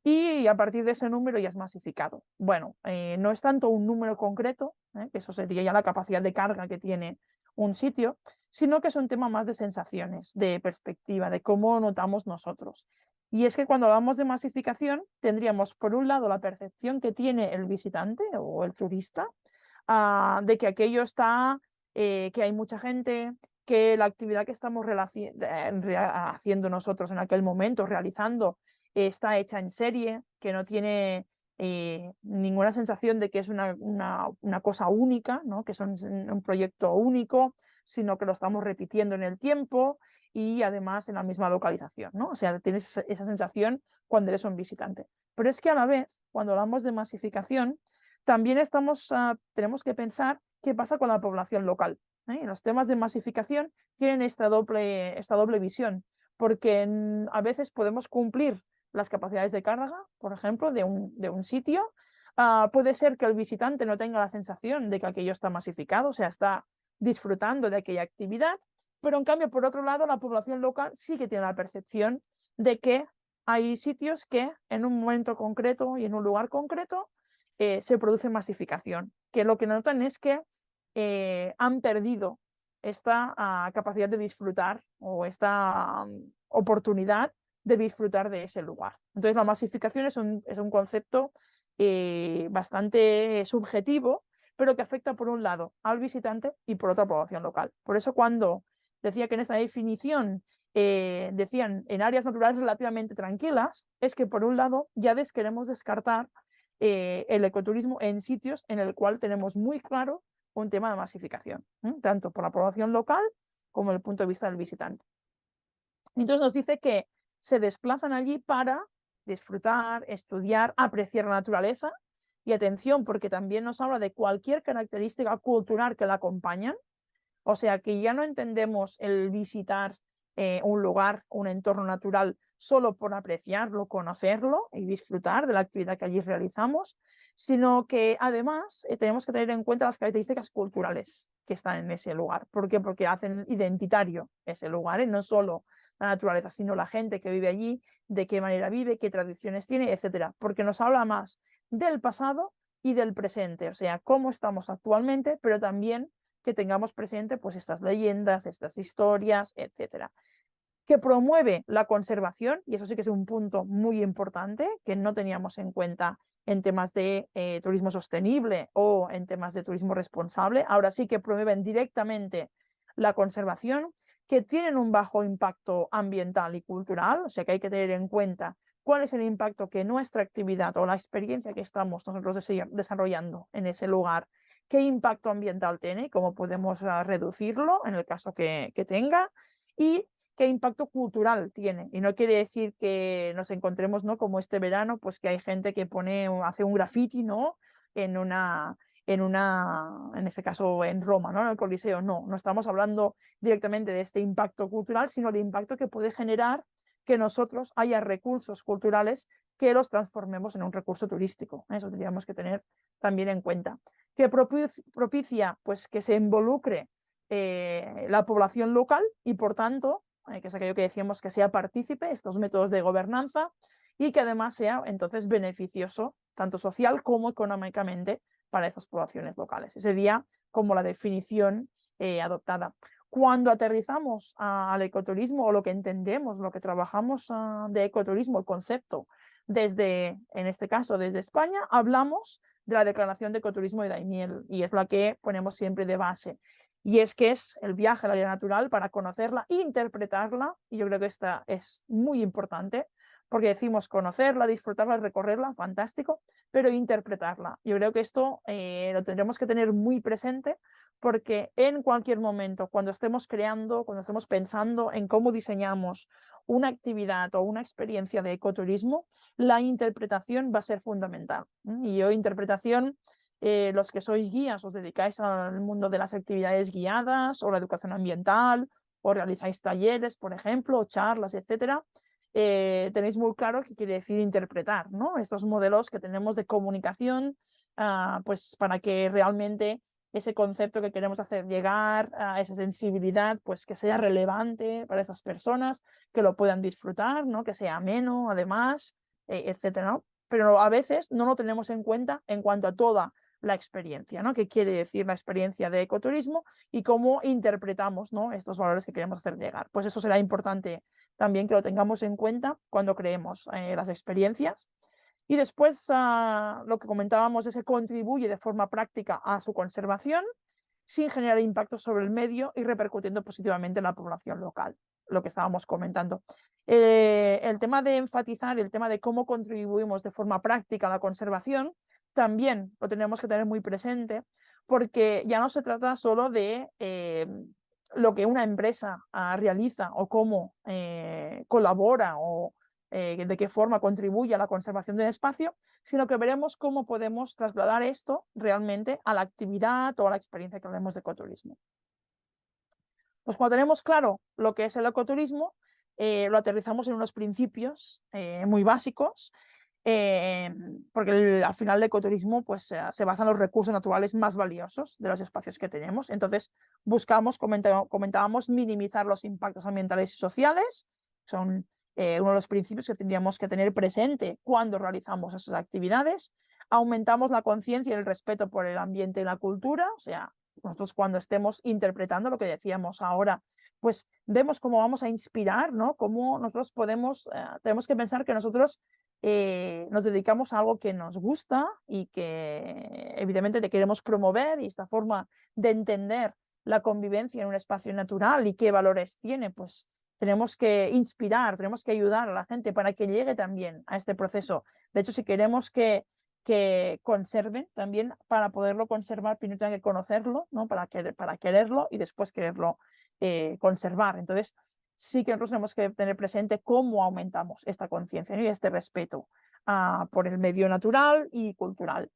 y a partir de ese número ya es masificado. Bueno, no es tanto un número concreto, que eso sería ya la capacidad de carga que tiene un sitio, sino que es un tema más de sensaciones, de perspectiva, de cómo notamos nosotros. Y es que cuando hablamos de masificación, tendríamos por un lado la percepción que tiene el visitante o el turista, de que aquello está, que hay mucha gente, que la actividad que estamos haciendo nosotros en aquel momento, realizando, está hecha en serie, que no tiene ninguna sensación de que es una cosa única, ¿no? Que es un proyecto único, sino que lo estamos repitiendo en el tiempo y además en la misma localización, ¿no? O sea, tienes esa sensación cuando eres un visitante. Pero es que a la vez, cuando hablamos de masificación, también tenemos que pensar qué pasa con la población local. Los temas de masificación tienen esta doble visión, porque a veces podemos cumplir las capacidades de carga, por ejemplo, de un sitio. Puede ser que el visitante no tenga la sensación de que aquello está masificado, o sea, está disfrutando de aquella actividad, pero en cambio, por otro lado, la población local sí que tiene la percepción de que hay sitios que en un momento concreto y en un lugar concreto se produce masificación, que lo que notan es que han perdido esta capacidad de disfrutar o esta oportunidad de disfrutar de ese lugar. Entonces la masificación es un concepto bastante subjetivo, pero que afecta por un lado al visitante y por otra población local. Por eso cuando decía que en esta definición decían en áreas naturales relativamente tranquilas, es que por un lado ya queremos descartar el ecoturismo en sitios en el cual tenemos muy claro un tema de masificación, tanto por la población local como desde el punto de vista del visitante. Entonces nos dice que se desplazan allí para disfrutar, estudiar, apreciar la naturaleza y atención, porque también nos habla de cualquier característica cultural que la acompañan. O sea que ya no entendemos el visitar un lugar, un entorno natural solo por apreciarlo, conocerlo y disfrutar de la actividad que allí realizamos, sino que además tenemos que tener en cuenta las características culturales que están en ese lugar. ¿Por qué? Porque hacen identitario ese lugar, no solo la naturaleza, sino la gente que vive allí, de qué manera vive, qué tradiciones tiene, etcétera. Porque nos habla más del pasado y del presente, o sea, cómo estamos actualmente, pero también que tengamos presente pues estas leyendas, estas historias, etcétera. Que promueve la conservación, y eso sí que es un punto muy importante que no teníamos en cuenta en temas de turismo sostenible o en temas de turismo responsable. Ahora sí que promueven directamente la conservación, que tienen un bajo impacto ambiental y cultural, o sea que hay que tener en cuenta cuál es el impacto que nuestra actividad o la experiencia que estamos nosotros desarrollando en ese lugar, qué impacto ambiental tiene, cómo podemos reducirlo en el caso que tenga, y qué impacto cultural tiene. Y no quiere decir que nos encontremos, ¿no? Como este verano, pues que hay gente que hace un graffiti, ¿no? En este caso en Roma, ¿no? En el Coliseo. No estamos hablando directamente de este impacto cultural, sino del impacto que puede generar que nosotros haya recursos culturales que los transformemos en un recurso turístico. Eso tendríamos que tener también en cuenta. Que propicia pues, que se involucre la población local y, por tanto, que es aquello que decíamos, que sea partícipe estos métodos de gobernanza y que además sea entonces beneficioso tanto social como económicamente para esas poblaciones locales. Ese sería como la definición adoptada. Cuando aterrizamos al ecoturismo o lo que entendemos, lo que trabajamos de ecoturismo, el concepto desde, en este caso, desde España, hablamos de la Declaración de Ecoturismo de Daimiel y es la que ponemos siempre de base. Y es que es el viaje al área natural para conocerla, interpretarla, y yo creo que esta es muy importante, porque decimos conocerla, disfrutarla, recorrerla, fantástico, pero interpretarla. Yo creo que esto lo tendremos que tener muy presente porque en cualquier momento, cuando estemos creando, cuando estemos pensando en cómo diseñamos una actividad o una experiencia de ecoturismo, la interpretación va a ser fundamental. Y yo, interpretación, los que sois guías, os dedicáis al mundo de las actividades guiadas o la educación ambiental, o realizáis talleres, por ejemplo, o charlas, etcétera, tenéis muy claro qué quiere decir interpretar, ¿no? Estos modelos que tenemos de comunicación, pues para que realmente ese concepto que queremos hacer llegar, a esa sensibilidad, pues que sea relevante para esas personas, que lo puedan disfrutar, ¿no? Que sea ameno, además, etcétera, ¿no? Pero a veces no lo tenemos en cuenta en cuanto a toda la experiencia, ¿no? ¿Qué quiere decir la experiencia de ecoturismo y cómo interpretamos, ¿no? Estos valores que queremos hacer llegar? Pues eso será importante también que lo tengamos en cuenta cuando creemos las experiencias. Y después lo que comentábamos es que contribuye de forma práctica a su conservación sin generar impacto sobre el medio y repercutiendo positivamente en la población local, lo que estábamos comentando. El tema de enfatizar, el tema de cómo contribuimos de forma práctica a la conservación, también lo tenemos que tener muy presente, porque ya no se trata solo de lo que una empresa realiza o cómo colabora o de qué forma contribuye a la conservación del espacio, sino que veremos cómo podemos trasladar esto realmente a la actividad o a la experiencia que hablemos de ecoturismo. Pues cuando tenemos claro lo que es el ecoturismo, lo aterrizamos en unos principios muy básicos, porque al final el ecoturismo pues, se basa en los recursos naturales más valiosos de los espacios que tenemos. Entonces buscamos, comentábamos, minimizar los impactos ambientales y sociales, son uno de los principios que tendríamos que tener presente cuando realizamos esas actividades. Aumentamos la conciencia y el respeto por el ambiente y la cultura, o sea, nosotros cuando estemos interpretando lo que decíamos ahora, pues vemos cómo vamos a inspirar, ¿no? Cómo nosotros podemos, tenemos que pensar que nosotros nos dedicamos a algo que nos gusta y que evidentemente te queremos promover, y esta forma de entender la convivencia en un espacio natural y qué valores tiene, pues tenemos que inspirar, tenemos que ayudar a la gente para que llegue también a este proceso. De hecho, si queremos que conserven también, para poderlo conservar, primero tienen que conocerlo, ¿no? Para quererlo y después quererlo conservar. Entonces, sí que nosotros tenemos que tener presente cómo aumentamos esta conciencia, ¿no? Y este respeto por el medio natural y cultural.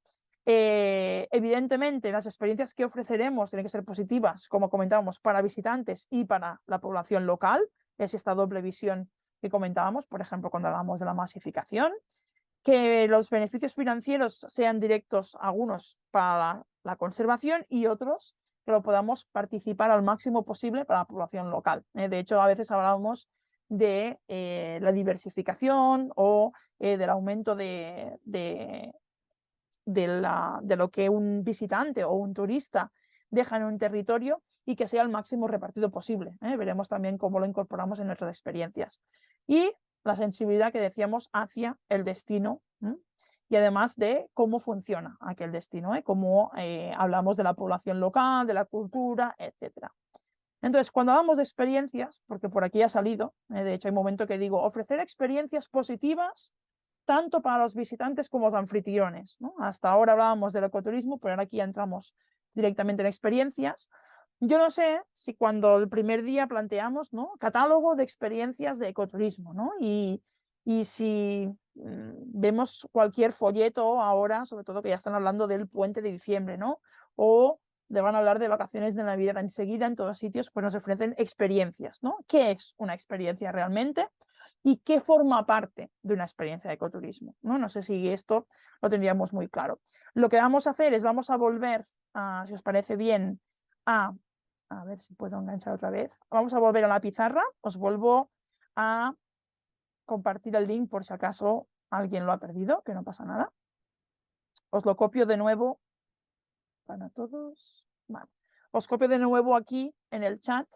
Evidentemente, las experiencias que ofreceremos tienen que ser positivas, como comentábamos, para visitantes y para la población local. Es esta doble visión que comentábamos, por ejemplo, cuando hablamos de la masificación. Que los beneficios financieros sean directos, algunos para la conservación y otros que lo podamos participar al máximo posible para la población local. De hecho, a veces hablamos de la diversificación o del aumento de lo que un visitante o un turista deja en un territorio y que sea el máximo repartido posible. Veremos también cómo lo incorporamos en nuestras experiencias. Y la sensibilidad que decíamos hacia el destino, y además de cómo funciona aquel destino, cómo hablamos de la población local, de la cultura, etc. Entonces, cuando hablamos de experiencias, porque por aquí ha salido, de hecho hay un momento que digo, ofrecer experiencias positivas tanto para los visitantes como los anfitriones, ¿no? Hasta ahora hablábamos del ecoturismo, pero ahora aquí ya entramos directamente en experiencias. Yo no sé si cuando el primer día planteamos, ¿no? Catálogo de experiencias de ecoturismo, ¿no? Y si vemos cualquier folleto ahora, sobre todo que ya están hablando del puente de diciembre, ¿no? O le van a hablar de vacaciones de Navidad enseguida, en todos sitios, pues nos ofrecen experiencias, ¿no? ¿Qué es una experiencia realmente? ¿Y qué forma parte de una experiencia de ecoturismo? No sé si esto lo tendríamos muy claro. Lo que vamos a hacer es, vamos a volver, si os parece bien, a ver si puedo enganchar otra vez. Vamos a volver a la pizarra. Os vuelvo a compartir el link por si acaso alguien lo ha perdido, que no pasa nada. Os lo copio de nuevo para todos. Vale. Os copio de nuevo aquí en el chat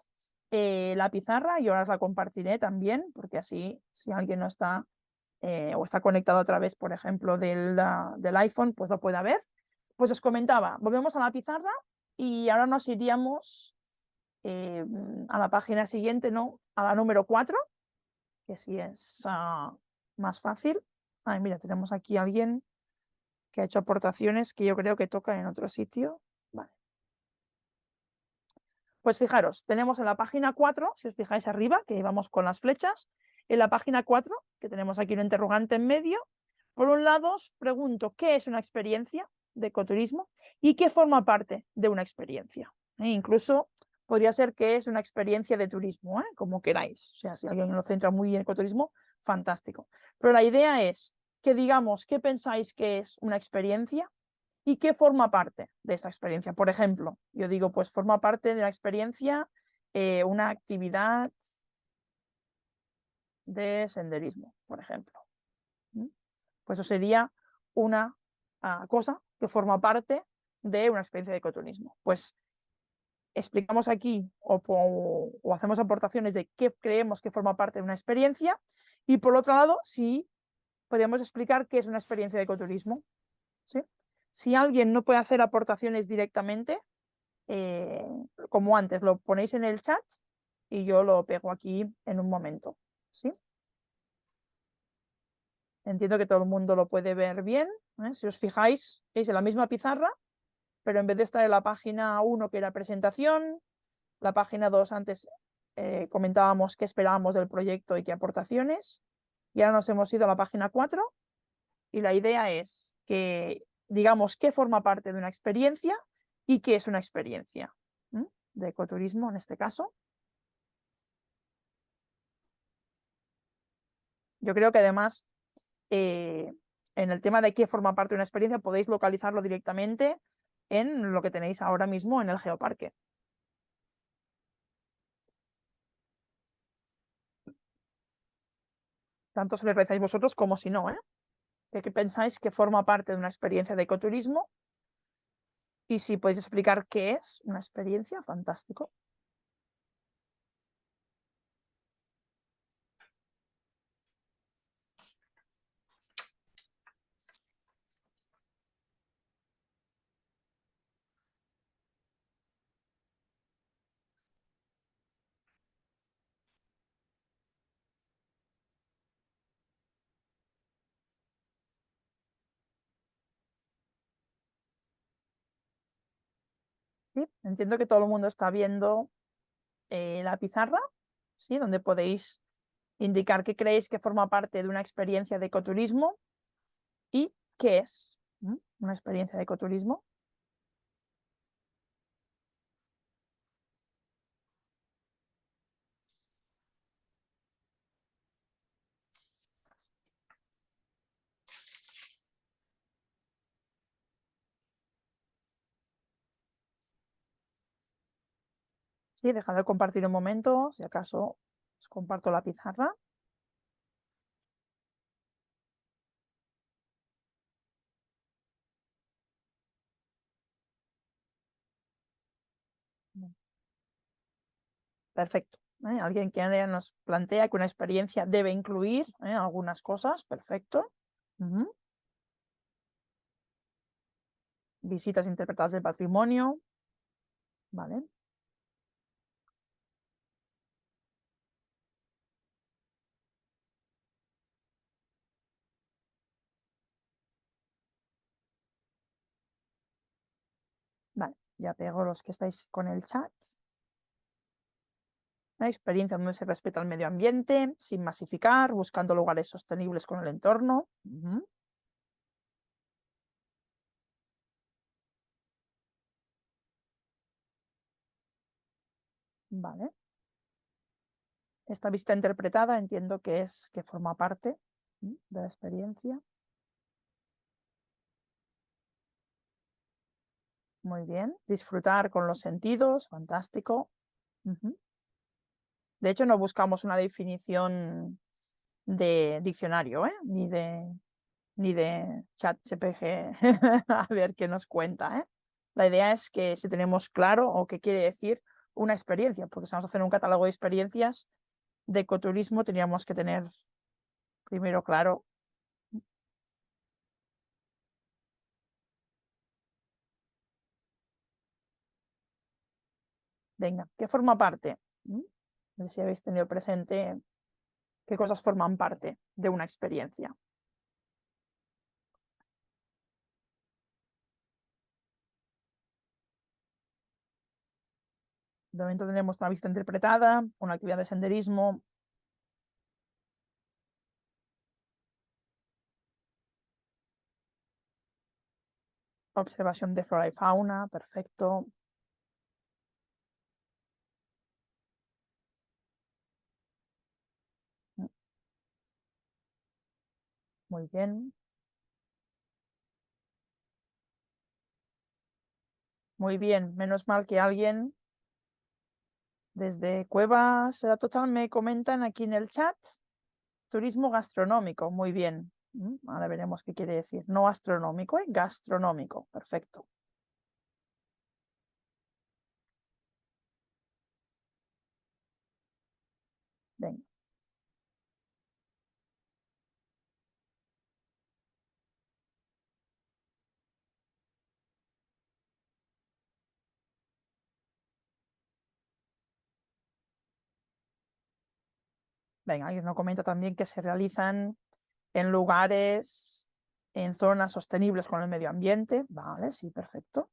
la pizarra y ahora os la compartiré también, porque así, si alguien no está o está conectado a través, por ejemplo, del iPhone, pues lo pueda ver. Pues os comentaba, volvemos a la pizarra y ahora nos iríamos a la página siguiente, ¿no? A la número 4, que sí es más fácil. Ay, mira, tenemos aquí a alguien que ha hecho aportaciones que yo creo que toca en otro sitio. Vale. Pues fijaros, tenemos en la página 4, si os fijáis arriba, que vamos con las flechas, en la página 4, que tenemos aquí un interrogante en medio, por un lado os pregunto qué es una experiencia de ecoturismo y qué forma parte de una experiencia. Incluso podría ser que es una experiencia de turismo, como queráis. O sea, si alguien lo centra muy en ecoturismo, fantástico. Pero la idea es que digamos qué pensáis que es una experiencia y qué forma parte de esta experiencia. Por ejemplo, yo digo, pues forma parte de la experiencia una actividad de senderismo, por ejemplo. Pues eso sería una cosa que forma parte de una experiencia de ecoturismo. Pues explicamos aquí o hacemos aportaciones de qué creemos que forma parte de una experiencia y por otro lado, sí podemos explicar qué es una experiencia de ecoturismo. ¿Sí? Si alguien no puede hacer aportaciones directamente, como antes, lo ponéis en el chat y yo lo pego aquí en un momento. ¿Sí? Entiendo que todo el mundo lo puede ver bien. Si os fijáis, es en la misma pizarra, pero en vez de estar en la página 1, que era presentación, la página 2 antes comentábamos qué esperábamos del proyecto y qué aportaciones, y ahora nos hemos ido a la página 4 y la idea es que digamos qué forma parte de una experiencia y qué es una experiencia de ecoturismo en este caso. Yo creo que además en el tema de qué forma parte de una experiencia podéis localizarlo directamente en lo que tenéis ahora mismo en el geoparque. Tanto si lo realizáis vosotros como si no, ¿De qué pensáis que forma parte de una experiencia de ecoturismo? Y si podéis explicar qué es una experiencia, fantástico. ¿Sí? Entiendo que todo el mundo está viendo la pizarra, ¿sí? Donde podéis indicar qué creéis que forma parte de una experiencia de ecoturismo y qué es una experiencia de ecoturismo. Sí, dejad de compartir un momento, si acaso os comparto la pizarra. Perfecto. Alguien que nos plantea que una experiencia debe incluir algunas cosas. Perfecto. Visitas interpretadas del patrimonio. Vale. Vale, ya pego los que estáis con el chat. Una experiencia donde se respeta el medio ambiente, sin masificar, buscando lugares sostenibles con el entorno. Vale. Esta vista interpretada entiendo que es que forma parte de la experiencia. Muy bien. Disfrutar con los sentidos, fantástico. De hecho, no buscamos una definición de diccionario, ni de chat CPG, a ver qué nos cuenta. La idea es que si tenemos claro o qué quiere decir una experiencia, porque si vamos a hacer un catálogo de experiencias de ecoturismo, teníamos que tener primero claro Venga, ¿qué forma parte? A ver si habéis tenido presente qué cosas forman parte de una experiencia. De momento tenemos una visita interpretada, una actividad de senderismo, observación de flora y fauna, perfecto. Muy bien. Muy bien, menos mal que alguien desde Cuevas Total me comentan aquí en el chat. Turismo gastronómico, muy bien. Ahora veremos qué quiere decir. No astronómico, gastronómico, perfecto. Venga. Venga, alguien nos comenta también que se realizan en lugares, en zonas sostenibles con el medio ambiente. Vale, sí, perfecto.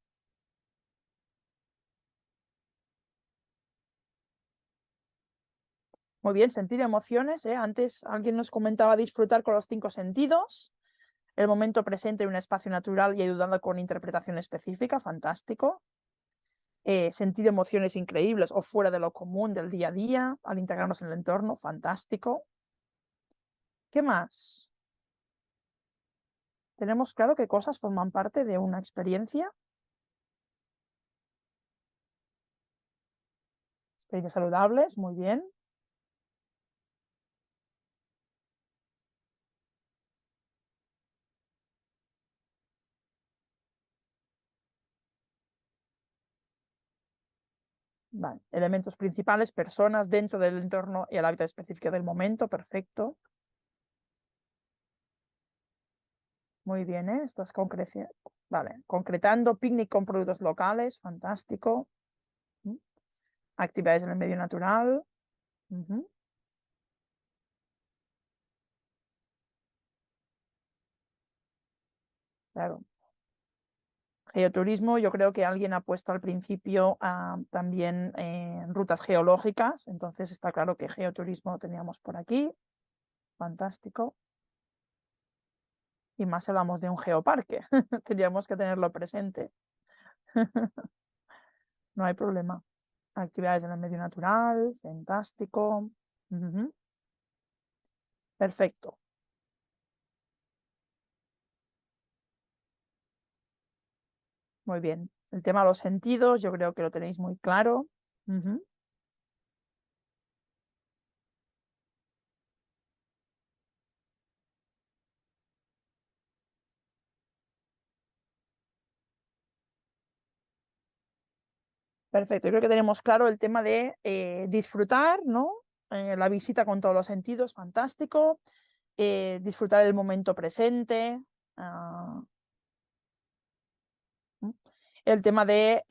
Muy bien, sentir emociones. Antes alguien nos comentaba disfrutar con los 5 sentidos, el momento presente en un espacio natural y ayudando con interpretación específica. Fantástico. Sentir emociones increíbles o fuera de lo común del día a día al integrarnos en el entorno. Fantástico. ¿Qué más? Tenemos claro qué cosas forman parte de una experiencia. Experiencias saludables, muy bien. Vale. Elementos principales, personas dentro del entorno y el hábitat específico del momento. Perfecto. Muy bien, ¿eh? Estás vale. Concretando, picnic con productos locales. Fantástico. Actividades en el medio natural. Claro. Geoturismo, yo creo que alguien ha puesto al principio también rutas geológicas, entonces está claro que geoturismo lo teníamos por aquí, fantástico. Y más hablamos de un geoparque, teníamos que tenerlo presente. No hay problema. Actividades en el medio natural, fantástico. Perfecto. Muy bien. El tema de los sentidos, yo creo que lo tenéis muy claro. Perfecto, yo creo que tenemos claro el tema de disfrutar, ¿no? La visita con todos los sentidos, fantástico. Disfrutar el momento presente. ah, el tema de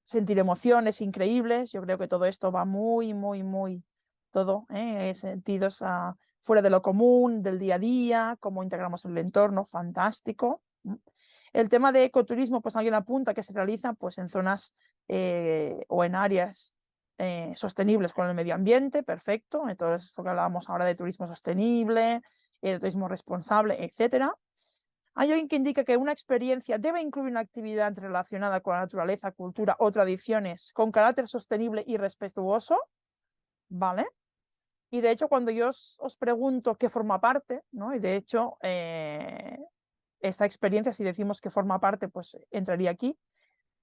sentir emociones increíbles. Yo creo que todo esto va muy, muy, muy, todo, sentidos fuera de lo común, del día a día, cómo integramos el entorno, fantástico. El tema de ecoturismo, pues alguien apunta que se realiza pues, en zonas o en áreas sostenibles con el medio ambiente, perfecto. Entonces, esto que hablábamos ahora de turismo sostenible, de turismo responsable, etcétera. Hay alguien que indica que una experiencia debe incluir una actividad relacionada con la naturaleza, cultura o tradiciones con carácter sostenible y respetuoso, ¿vale? Y de hecho, cuando yo os pregunto qué forma parte, ¿no? Y de hecho, esta experiencia, si decimos que forma parte, pues entraría aquí.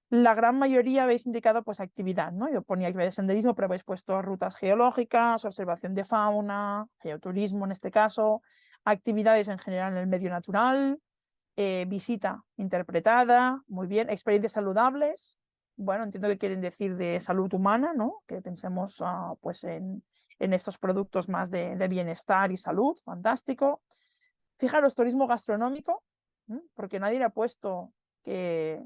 La gran mayoría habéis indicado pues actividad, ¿no? Yo ponía actividad de senderismo, pero habéis puesto rutas geológicas, observación de fauna, geoturismo en este caso, actividades en general en el medio natural, visita interpretada, muy bien, experiencias saludables, bueno, entiendo que quieren decir de salud humana, ¿no? Que pensemos pues en estos productos más de bienestar y salud, fantástico. Fijaros, turismo gastronómico, porque nadie le ha puesto que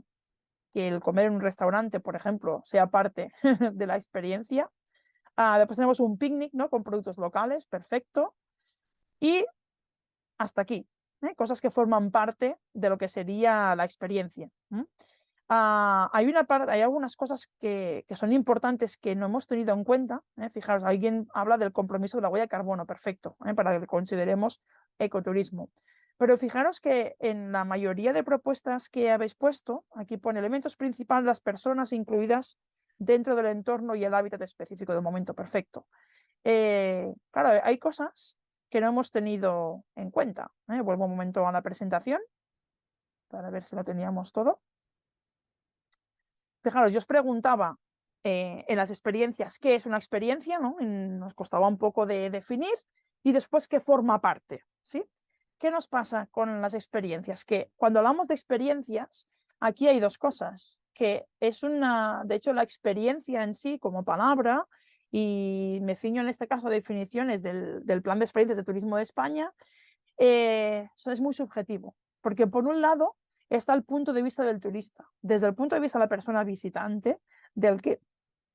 que el comer en un restaurante, por ejemplo, sea parte de la experiencia. Después tenemos un picnic, ¿no? Con productos locales, perfecto. Y hasta aquí, cosas que forman parte de lo que sería la experiencia. Hay algunas cosas que son importantes que no hemos tenido en cuenta. Fijaros, alguien habla del compromiso de la huella de carbono, perfecto, para que consideremos ecoturismo. Pero fijaros que en la mayoría de propuestas que habéis puesto, aquí pone elementos principales, las personas incluidas dentro del entorno y el hábitat específico del momento, perfecto. Claro, hay cosas que no hemos tenido en cuenta. Vuelvo un momento a la presentación para ver si lo teníamos todo. Fijaros, yo os preguntaba en las experiencias qué es una experiencia, ¿no? Nos costaba un poco de definir, y después qué forma parte, ¿sí? ¿Qué nos pasa con las experiencias? Que cuando hablamos de experiencias, aquí hay dos cosas, que es de hecho, la experiencia en sí como palabra, y me ciño en este caso a definiciones del Plan de Experiencias de Turismo de España, es muy subjetivo, porque por un lado está el punto de vista del turista, desde el punto de vista de la persona visitante, del que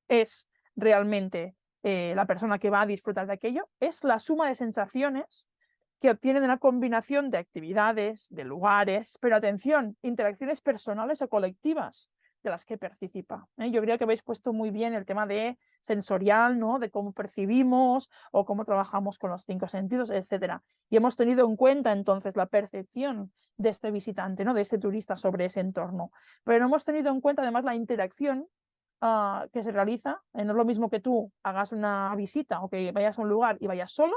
es realmente la persona que va a disfrutar de aquello, es la suma de sensaciones que obtiene de una combinación de actividades, de lugares, pero atención, interacciones personales o colectivas de las que participa. Yo creo que habéis puesto muy bien el tema de sensorial, ¿no? De cómo percibimos o cómo trabajamos con los 5 sentidos, etc. Y hemos tenido en cuenta entonces la percepción de este visitante, ¿no? De este turista sobre ese entorno. Pero no hemos tenido en cuenta además la interacción que se realiza. No es lo mismo que tú hagas una visita o que vayas a un lugar y vayas solo,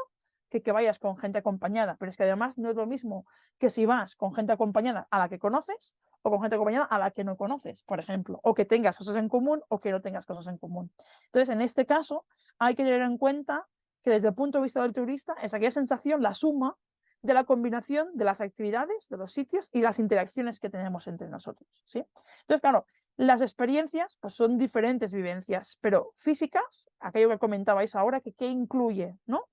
que vayas con gente acompañada, pero es que además no es lo mismo que si vas con gente acompañada a la que conoces o con gente acompañada a la que no conoces, por ejemplo, o que tengas cosas en común o que no tengas cosas en común. Entonces, en este caso, hay que tener en cuenta que desde el punto de vista del turista es aquella sensación, la suma de la combinación de las actividades, de los sitios y las interacciones que tenemos entre nosotros, ¿sí? Entonces, claro, las experiencias pues son diferentes vivencias, pero físicas, aquello que comentabais ahora, que qué incluye, ¿no?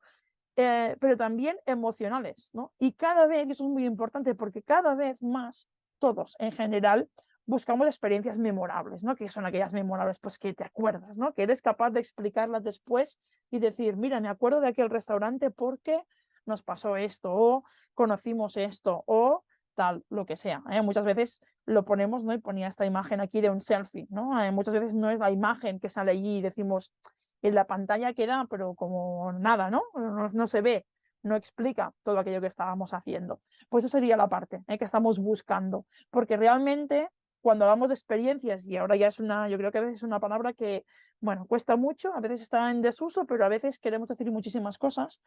Pero también emocionales, ¿no? Y cada vez, y eso es muy importante, porque cada vez más todos en general buscamos experiencias memorables, ¿no? Que son aquellas memorables pues que te acuerdas, ¿no? Que eres capaz de explicarlas después y decir, mira, me acuerdo de aquel restaurante porque nos pasó esto, o conocimos esto, o tal, lo que sea. Muchas veces lo ponemos, ¿no? Y ponía esta imagen aquí de un selfie, ¿no? Muchas veces no es la imagen que sale allí y decimos, en la pantalla queda, pero como nada, ¿no? No se ve, no explica todo aquello que estábamos haciendo. Pues eso sería la parte que estamos buscando, porque realmente cuando hablamos de experiencias, y ahora ya yo creo que a veces es una palabra que, bueno, cuesta mucho, a veces está en desuso, pero a veces queremos decir muchísimas cosas.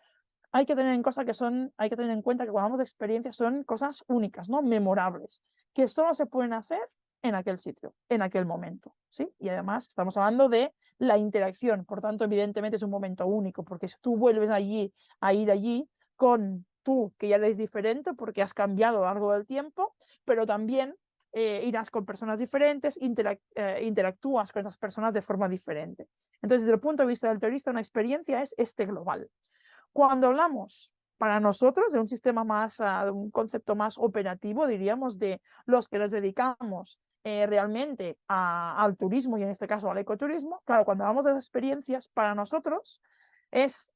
Hay que tener en cuenta que cuando hablamos de experiencias son cosas únicas, ¿no? Memorables, que solo se pueden hacer en aquel sitio, en aquel momento, ¿sí? Y además estamos hablando de la interacción, por tanto, evidentemente es un momento único, porque si tú vuelves a ir allí con tú, que ya eres diferente porque has cambiado a lo largo del tiempo, pero también irás con personas diferentes, interactúas con esas personas de forma diferente. Entonces, desde el punto de vista del turista, una experiencia es global. Cuando hablamos para nosotros de un sistema más, de un concepto más operativo, diríamos, de los que nos dedicamos realmente al turismo y en este caso al ecoturismo, claro, cuando hablamos de las experiencias, para nosotros es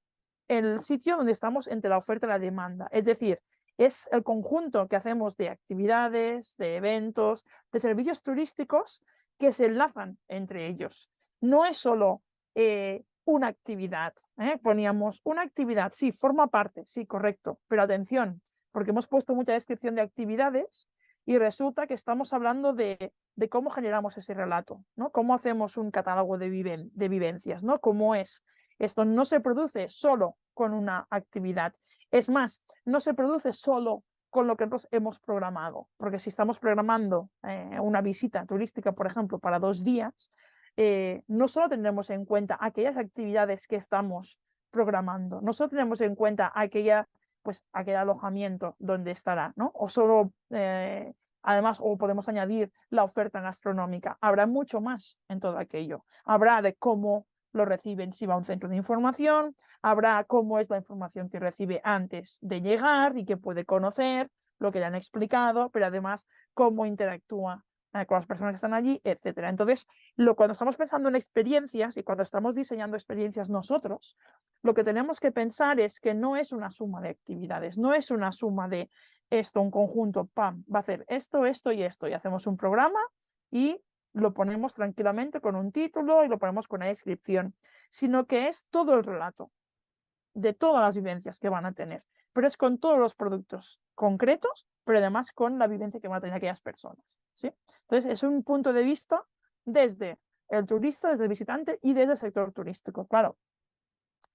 el sitio donde estamos entre la oferta y la demanda. Es decir, es el conjunto que hacemos de actividades, de eventos, de servicios turísticos que se enlazan entre ellos. No es solo una actividad. Poníamos una actividad, sí, forma parte, sí, correcto, pero atención, porque hemos puesto mucha descripción de actividades y resulta que estamos hablando de cómo generamos ese relato, ¿no? Cómo hacemos un catálogo de vivencias, ¿no? Cómo es. Esto no se produce solo con una actividad. Es más, no se produce solo con lo que nosotros hemos programado, porque si estamos programando una visita turística, por ejemplo, para 2 días, no solo tendremos en cuenta aquellas actividades que estamos programando, no solo tenemos en cuenta aquel alojamiento donde estará, ¿no? O solo, además, o podemos añadir la oferta gastronómica. Habrá mucho más en todo aquello. Habrá de cómo lo reciben si va a un centro de información, habrá cómo es la información que recibe antes de llegar y que puede conocer, lo que le han explicado, pero además cómo interactúa con las personas que están allí, etcétera. Entonces, cuando estamos pensando en experiencias y cuando estamos diseñando experiencias nosotros, lo que tenemos que pensar es que no es una suma de actividades, no es una suma de esto, un conjunto, pam, va a hacer esto, esto y esto, y hacemos un programa y lo ponemos tranquilamente con un título y lo ponemos con una descripción, sino que es todo el relato de todas las vivencias que van a tener, pero es con todos los productos concretos, pero además con la vivencia que van a tener aquellas personas, ¿sí? Entonces, es un punto de vista desde el turista, desde el visitante y desde el sector turístico. Claro,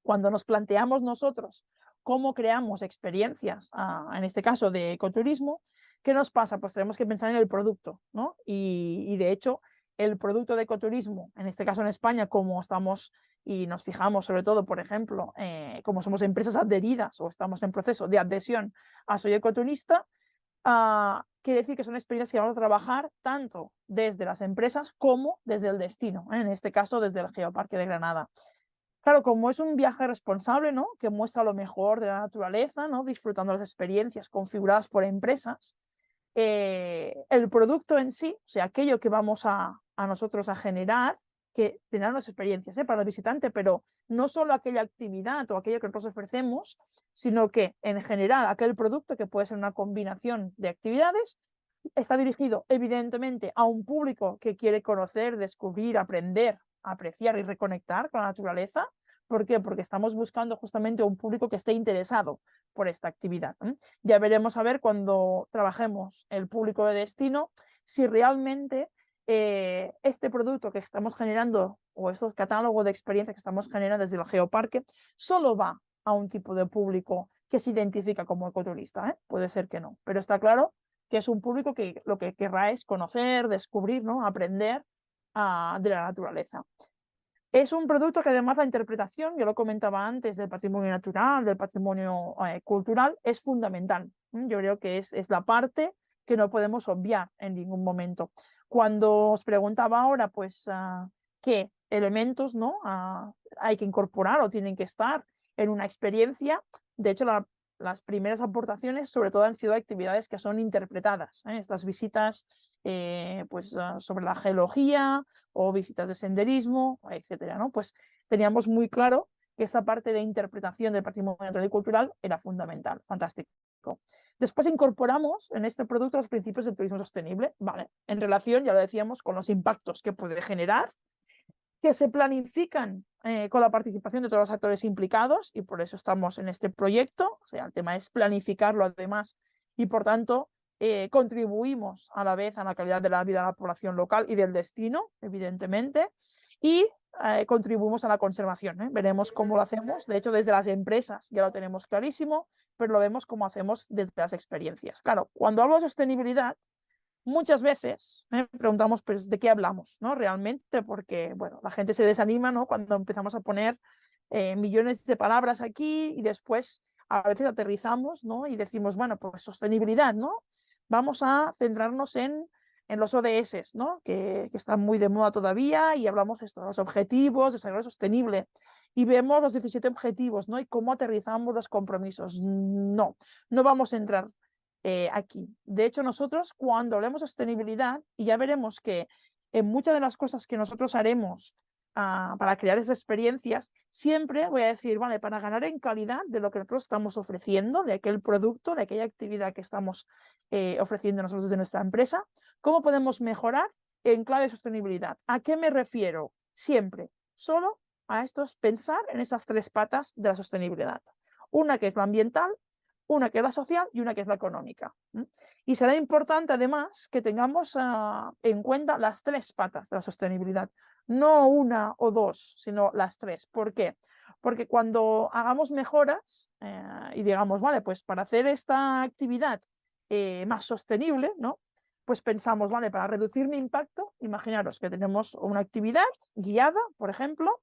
cuando nos planteamos nosotros cómo creamos experiencias, en este caso de ecoturismo, ¿qué nos pasa? Pues tenemos que pensar en el producto, ¿no? Y de hecho, el producto de ecoturismo, en este caso en España, como estamos y nos fijamos sobre todo, por ejemplo, como somos empresas adheridas o estamos en proceso de adhesión a Soy Ecoturista, quiere decir que son experiencias que vamos a trabajar tanto desde las empresas como desde el destino, en este caso desde el Geoparque de Granada. Claro, como es un viaje responsable, ¿no? Que muestra lo mejor de la naturaleza, ¿no? Disfrutando las experiencias configuradas por empresas, el producto en sí, o sea, aquello que vamos a nosotros a generar, que tendrán las experiencias para el visitante, pero no solo aquella actividad o aquello que nosotros ofrecemos, sino que en general aquel producto, que puede ser una combinación de actividades, está dirigido evidentemente a un público que quiere conocer, descubrir, aprender, apreciar y reconectar con la naturaleza. ¿Por qué? Porque estamos buscando justamente un público que esté interesado por esta actividad. Ya veremos a ver cuando trabajemos el público de destino si realmente este producto que estamos generando o estos catálogos de experiencias que estamos generando desde el Geoparque solo va a un tipo de público que se identifica como ecoturista. Puede ser que no, pero está claro que es un público que lo que querrá es conocer, descubrir, ¿no? Aprender de la naturaleza. Es un producto que además la interpretación, yo lo comentaba antes, del patrimonio natural, del patrimonio cultural, es fundamental. Yo creo que es la parte que no podemos obviar en ningún momento. Cuando os preguntaba ahora, pues, qué elementos, ¿no? Hay que incorporar o tienen que estar en una experiencia, de hecho, las primeras aportaciones sobre todo han sido actividades que son interpretadas. Estas visitas pues, sobre la geología o visitas de senderismo, etcétera, ¿no? Pues teníamos muy claro que esta parte de interpretación del patrimonio natural y cultural era fundamental, fantástico. Después incorporamos en este producto los principios del turismo sostenible, ¿vale? En relación, ya lo decíamos, con los impactos que puede generar, que se planifican con la participación de todos los actores implicados, y por eso estamos en este proyecto. O sea, el tema es planificarlo además, y por tanto contribuimos a la vez a la calidad de la vida de la población local y del destino, evidentemente, y contribuimos a la conservación. Veremos cómo lo hacemos. De hecho, desde las empresas ya lo tenemos clarísimo, pero lo vemos cómo hacemos desde las experiencias. Claro, cuando hablo de sostenibilidad, muchas veces preguntamos, pues, ¿de qué hablamos? ¿No? Realmente, porque bueno, la gente se desanima, ¿no? Cuando empezamos a poner millones de palabras aquí y después a veces aterrizamos, ¿no? Y decimos, bueno, pues sostenibilidad, ¿no? Vamos a centrarnos en los ODS, ¿no? Que están muy de moda todavía, y hablamos de los objetivos de desarrollo sostenible. Y vemos los 17 objetivos, ¿no? Y cómo aterrizamos los compromisos. No, no vamos a entrar aquí. De hecho, nosotros cuando hablemos de sostenibilidad, y ya veremos que en muchas de las cosas que nosotros haremos para crear esas experiencias, siempre voy a decir, vale, para ganar en calidad de lo que nosotros estamos ofreciendo, de aquel producto, de aquella actividad que estamos ofreciendo nosotros desde nuestra empresa, ¿cómo podemos mejorar en clave de sostenibilidad? ¿A qué me refiero? Siempre, solo a pensar en esas tres patas de la sostenibilidad. Una que es la ambiental, una que es la social y una que es la económica. Y será importante además que tengamos en cuenta las tres patas de la sostenibilidad, no una o dos, sino las tres. ¿Por qué? Porque cuando hagamos mejoras y digamos, vale, pues para hacer esta actividad más sostenible, ¿no? Pues pensamos, vale, para reducir mi impacto, imaginaros que tenemos una actividad guiada, por ejemplo,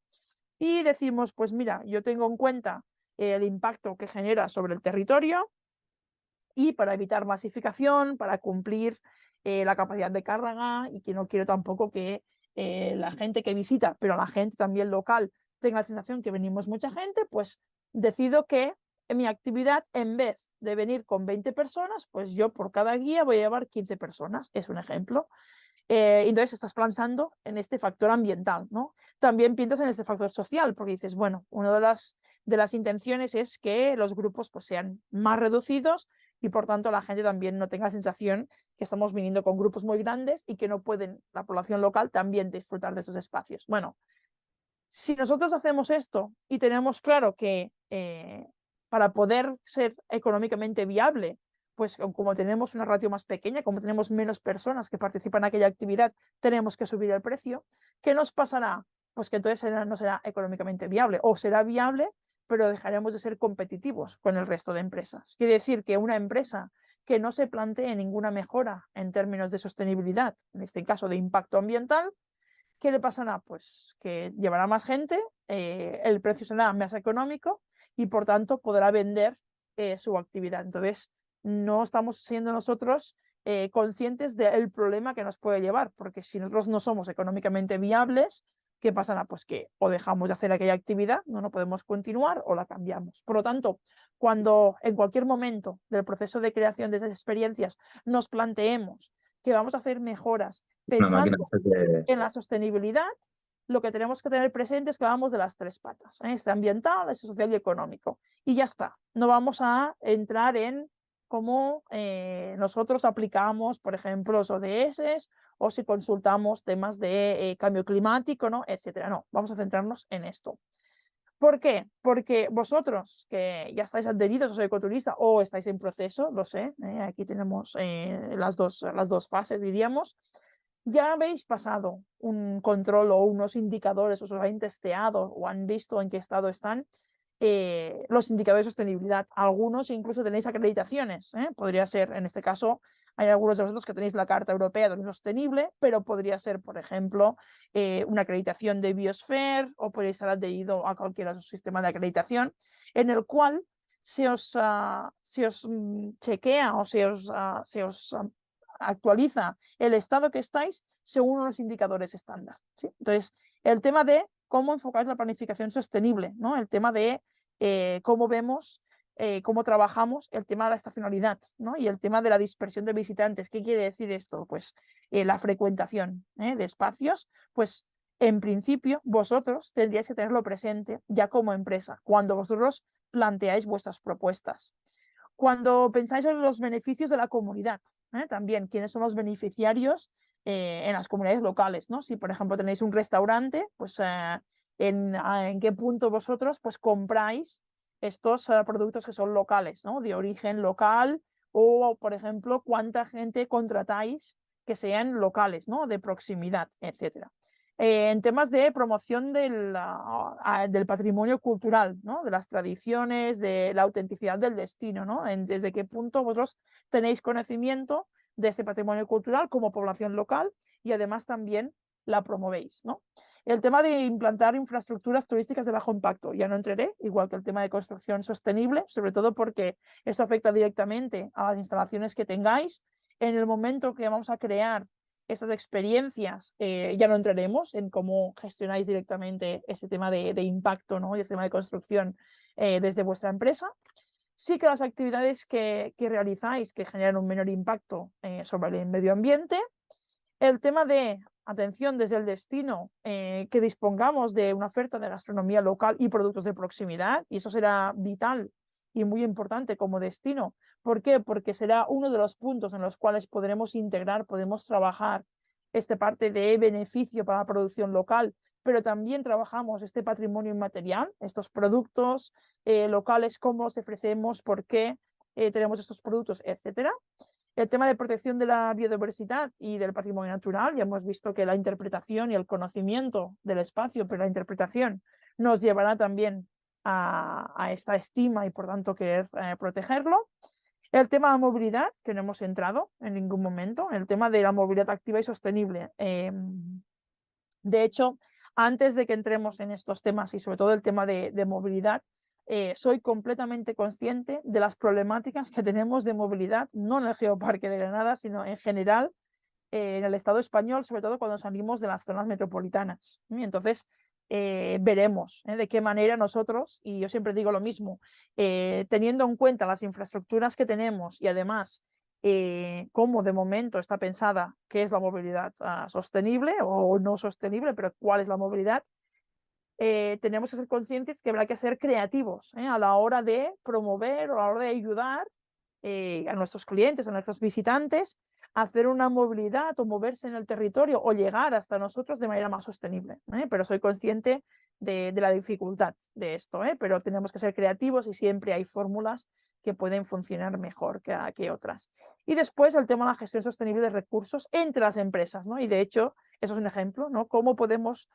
y decimos, pues mira, yo tengo en cuenta el impacto que genera sobre el territorio, y para evitar masificación, para cumplir la capacidad de carga, y que no quiero tampoco que la gente que visita, pero la gente también local, tenga la sensación que venimos mucha gente, pues decido que en mi actividad, en vez de venir con 20 personas, pues yo por cada guía voy a llevar 15 personas, es un ejemplo. Entonces estás pensando en este factor ambiental, ¿no? También piensas en este factor social, porque dices, bueno, una de las intenciones es que los grupos pues, sean más reducidos y por tanto la gente también no tenga la sensación que estamos viniendo con grupos muy grandes y que no pueden la población local también disfrutar de esos espacios. Bueno, si nosotros hacemos esto y tenemos claro que para poder ser económicamente viable, pues como tenemos una ratio más pequeña, como tenemos menos personas que participan en aquella actividad, tenemos que subir el precio, ¿qué nos pasará? Pues que entonces no será económicamente viable o será viable, pero dejaremos de ser competitivos con el resto de empresas. Quiere decir que una empresa que no se plantee ninguna mejora en términos de sostenibilidad, en este caso de impacto ambiental, ¿qué le pasará? Pues que llevará más gente, el precio será más económico y por tanto podrá vender su actividad. Entonces, no estamos siendo nosotros conscientes del problema que nos puede llevar, porque si nosotros no somos económicamente viables, ¿qué pasará? Pues que o dejamos de hacer aquella actividad, no podemos continuar o la cambiamos. Por lo tanto, cuando en cualquier momento del proceso de creación de esas experiencias nos planteemos que vamos a hacer mejoras Una máquina pensando en la sostenibilidad, lo que tenemos que tener presente es que hablamos de las tres patas, este ambiental, este social y económico. Y ya está, no vamos a entrar en cómo nosotros aplicamos, por ejemplo, los ODS o si consultamos temas de cambio climático, ¿no? Etcétera. No, vamos a centrarnos en esto. ¿Por qué? Porque vosotros que ya estáis adheridos a Soy Ecoturista o estáis en proceso, lo sé, aquí tenemos las dos fases, diríamos, ya habéis pasado un control o unos indicadores, os han testeado o han visto en qué estado están los indicadores de sostenibilidad. Algunos incluso tenéis acreditaciones. Podría ser, en este caso, hay algunos de vosotros que tenéis la Carta Europea de lo Sostenible, pero podría ser, por ejemplo, una acreditación de Biosphere o podéis estar adherido a cualquier otro sistema de acreditación en el cual se os chequea o se os actualiza el estado que estáis según unos indicadores estándar. ¿Sí? Entonces, el tema de cómo enfocáis la planificación sostenible, ¿no? El tema de cómo vemos, cómo trabajamos el tema de la estacionalidad, ¿no? Y el tema de la dispersión de visitantes. ¿Qué quiere decir esto? Pues la frecuentación de espacios, pues en principio vosotros tendríais que tenerlo presente ya como empresa, cuando vosotros planteáis vuestras propuestas. Cuando pensáis en los beneficios de la comunidad, también quiénes son los beneficiarios en las comunidades locales, ¿no? Si, por ejemplo, tenéis un restaurante, pues en qué punto vosotros pues compráis estos productos que son locales, ¿no? De origen local o, por ejemplo, cuánta gente contratáis que sean locales, ¿no? De proximidad, etcétera. En temas de promoción del patrimonio cultural, ¿no? De las tradiciones, de la autenticidad del destino, ¿no? Desde qué punto vosotros tenéis conocimiento de ese patrimonio cultural como población local y además también la promovéis, ¿no? El tema de implantar infraestructuras turísticas de bajo impacto, ya no entraré, igual que el tema de construcción sostenible, sobre todo porque eso afecta directamente a las instalaciones que tengáis. En el momento que vamos a crear estas experiencias, ya no entraremos en cómo gestionáis directamente este tema de impacto, ¿no? Y este tema de construcción desde vuestra empresa. Sí que las actividades que realizáis que generan un menor impacto sobre el medio ambiente. El tema de, atención, desde el destino, que dispongamos de una oferta de gastronomía local y productos de proximidad, y eso será vital y muy importante como destino. ¿Por qué? Porque será uno de los puntos en los cuales podremos integrar, podemos trabajar esta parte de beneficio para la producción local, pero también trabajamos este patrimonio inmaterial, estos productos locales, cómo los ofrecemos, por qué tenemos estos productos, etcétera. El tema de protección de la biodiversidad y del patrimonio natural, ya hemos visto que la interpretación y el conocimiento del espacio, pero la interpretación nos llevará también a esta estima y por tanto querer protegerlo. El tema de la movilidad, que no hemos entrado en ningún momento, el tema de la movilidad activa y sostenible. De hecho, antes de que entremos en estos temas y sobre todo el tema de movilidad, soy completamente consciente de las problemáticas que tenemos de movilidad, no en el Geoparque de Granada, sino en general en el Estado español, sobre todo cuando salimos de las zonas metropolitanas. Y entonces, veremos de qué manera nosotros, y yo siempre digo lo mismo, teniendo en cuenta las infraestructuras que tenemos y además cómo de momento está pensada qué es la movilidad sostenible o no sostenible, pero cuál es la movilidad. Tenemos que ser conscientes que habrá que ser creativos a la hora de promover o a la hora de ayudar a nuestros clientes, a nuestros visitantes, a hacer una movilidad o moverse en el territorio o llegar hasta nosotros de manera más sostenible. Pero soy consciente de la dificultad de esto, pero tenemos que ser creativos y siempre hay fórmulas que pueden funcionar mejor que otras. Y después el tema de la gestión sostenible de recursos entre las empresas, ¿no? Y de hecho, eso es un ejemplo, ¿no? Cómo podemos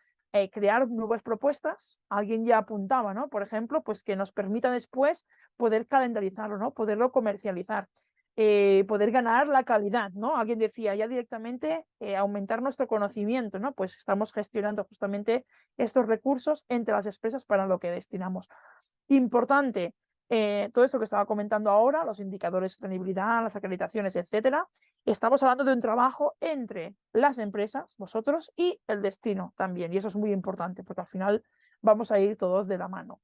crear nuevas propuestas. Alguien ya apuntaba, ¿no? Por ejemplo, pues que nos permita después poder calendarizarlo, ¿no? Poderlo comercializar, poder ganar la calidad, ¿no? Alguien decía ya directamente aumentar nuestro conocimiento, ¿no? Pues estamos gestionando justamente estos recursos entre las empresas para lo que destinamos. Importante, todo esto que estaba comentando ahora, los indicadores de sostenibilidad, las acreditaciones, etcétera, estamos hablando de un trabajo entre las empresas, vosotros, y el destino también. Y eso es muy importante porque al final vamos a ir todos de la mano.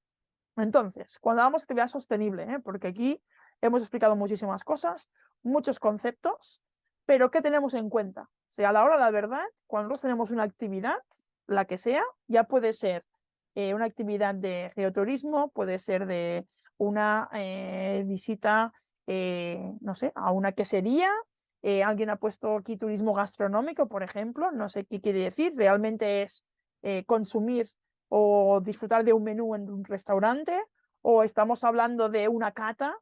Entonces, cuando hablamos de actividad sostenible, porque aquí hemos explicado muchísimas cosas, muchos conceptos, pero ¿qué tenemos en cuenta? O sea, a la hora de la verdad, cuando nosotros tenemos una actividad, la que sea, ya puede ser una actividad de geoturismo, puede ser de una visita, no sé, a una quesería. Alguien ha puesto aquí turismo gastronómico, por ejemplo, no sé qué quiere decir, realmente es consumir o disfrutar de un menú en un restaurante, o estamos hablando de una cata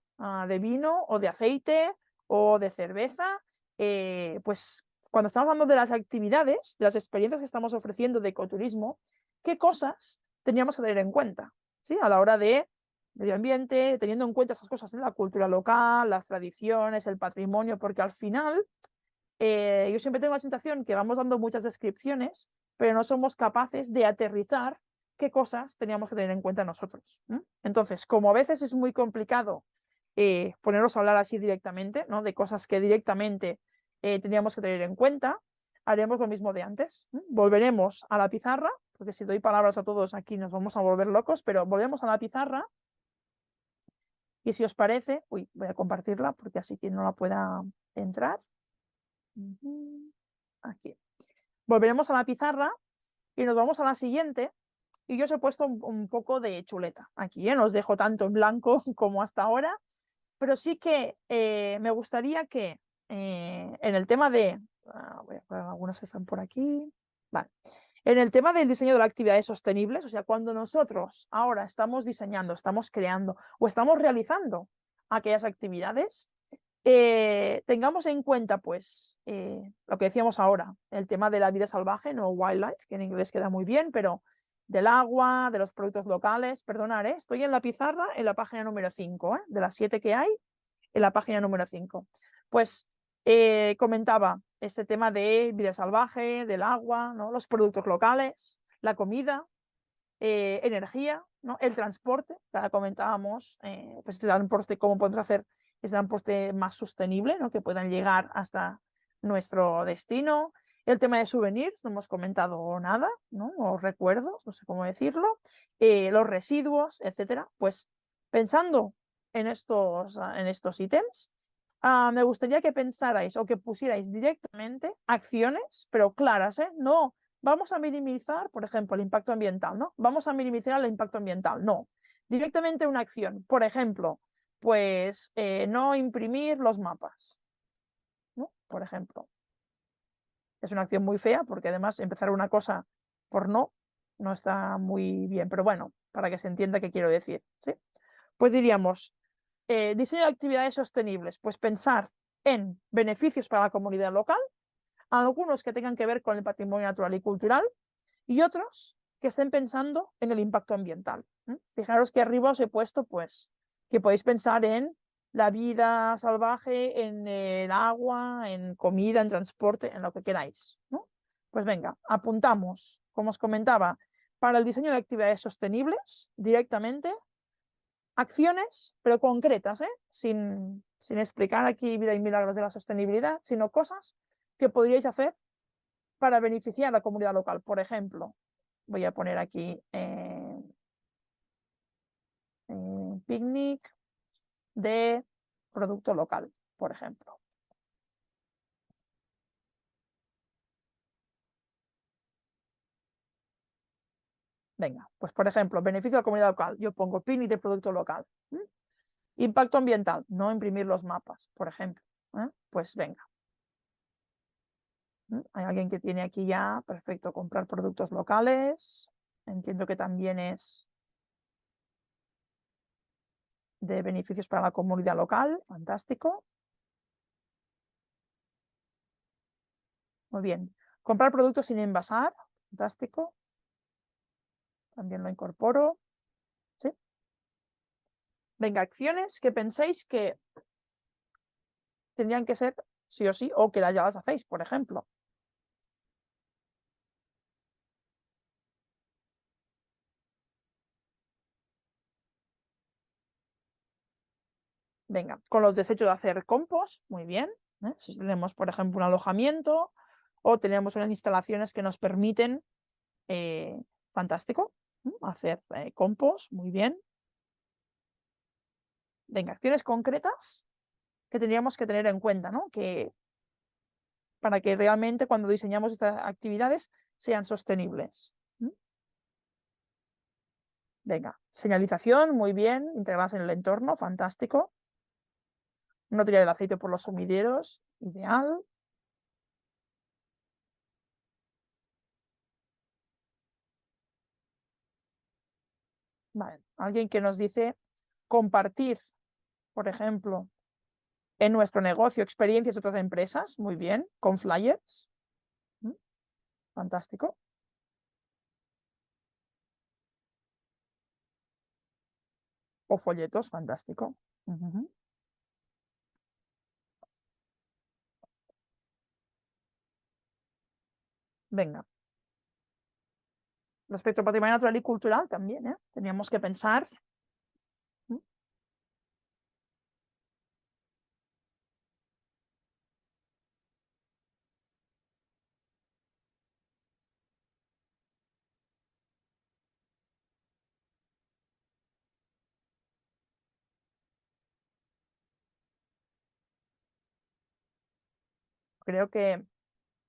de vino o de aceite o de cerveza. Pues cuando estamos hablando de las actividades, de las experiencias que estamos ofreciendo de ecoturismo, ¿qué cosas teníamos que tener en cuenta? ¿Sí? A la hora de medio ambiente, teniendo en cuenta esas cosas, la cultura local, las tradiciones, el patrimonio, porque al final yo siempre tengo la sensación que vamos dando muchas descripciones, pero no somos capaces de aterrizar qué cosas teníamos que tener en cuenta nosotros. Entonces, como a veces es muy complicado ponernos a hablar así directamente, ¿no? De cosas que directamente teníamos que tener en cuenta, haremos lo mismo de antes. Volveremos a la pizarra, porque si doy palabras a todos aquí nos vamos a volver locos, pero volvemos a la pizarra y si os parece, voy a compartirla porque así quien no la pueda entrar. Aquí. Volveremos a la pizarra y nos vamos a la siguiente. Y yo os he puesto un poco de chuleta aquí, no os dejo tanto en blanco como hasta ahora, pero sí que me gustaría que en el tema de, voy a poner algunas que están por aquí, vale. En el tema del diseño de las actividades sostenibles, o sea, cuando nosotros ahora estamos diseñando, estamos creando o estamos realizando aquellas actividades, tengamos en cuenta, pues, lo que decíamos ahora, el tema de la vida salvaje, no wildlife, que en inglés queda muy bien, pero del agua, de los productos locales. Perdonad, estoy en la pizarra en la página número 5, de las 7 que hay, en la página número 5. Pues comentaba este tema de vida salvaje, del agua, ¿no? Los productos locales, la comida, energía, ¿no? El transporte, ya comentábamos, pues este transporte, cómo podemos hacer este transporte más sostenible, ¿no? Que puedan llegar hasta nuestro destino. El tema de souvenirs, no hemos comentado nada, ¿no? O recuerdos, no sé cómo decirlo. Los residuos, etcétera. Pues pensando en estos ítems, me gustaría que pensarais o que pusierais directamente acciones, pero claras, no vamos a minimizar, por ejemplo, el impacto ambiental, ¿no? Vamos a minimizar el impacto ambiental, no. Directamente una acción, por ejemplo, pues no imprimir los mapas, ¿no? Por ejemplo. Es una acción muy fea porque además empezar una cosa por no está muy bien, pero bueno, para que se entienda qué quiero decir, ¿sí? Pues diríamos, diseño de actividades sostenibles, pues pensar en beneficios para la comunidad local, algunos que tengan que ver con el patrimonio natural y cultural y otros que estén pensando en el impacto ambiental. Fijaros que arriba os he puesto pues que podéis pensar en la vida salvaje, en el agua, en comida, en transporte, en lo que queráis, ¿no? Pues venga, apuntamos, como os comentaba, para el diseño de actividades sostenibles directamente, acciones, pero concretas, sin explicar aquí vida y milagros de la sostenibilidad, sino cosas que podríais hacer para beneficiar a la comunidad local. Por ejemplo, voy a poner aquí picnic de producto local, por ejemplo. Venga, pues por ejemplo, beneficio de la comunidad local. Yo pongo picnic de producto local. Impacto ambiental, no imprimir los mapas, por ejemplo. Pues venga. Hay alguien que tiene aquí ya, perfecto, comprar productos locales. Entiendo que también es de beneficios para la comunidad local, fantástico. Muy bien. Comprar productos sin envasar, fantástico. También lo incorporo. ¿Sí? Venga, acciones que penséis que tendrían que ser sí o sí, o que ya las hacéis, por ejemplo. Venga, con los desechos de hacer compost, muy bien. Si tenemos, por ejemplo, un alojamiento o tenemos unas instalaciones que nos permiten, fantástico, hacer compost, muy bien. Venga, acciones concretas que tendríamos que tener en cuenta, ¿no? Que para que realmente cuando diseñamos estas actividades sean sostenibles. Venga, señalización, muy bien, integradas en el entorno, fantástico. No tirar el aceite por los sumideros, ideal. Vale. Alguien que nos dice compartir, por ejemplo, en nuestro negocio experiencias de otras empresas, muy bien, con flyers. Fantástico. O folletos, fantástico. Venga. Respecto al patrimonio natural y cultural también, ¿eh? Teníamos que pensar. Creo que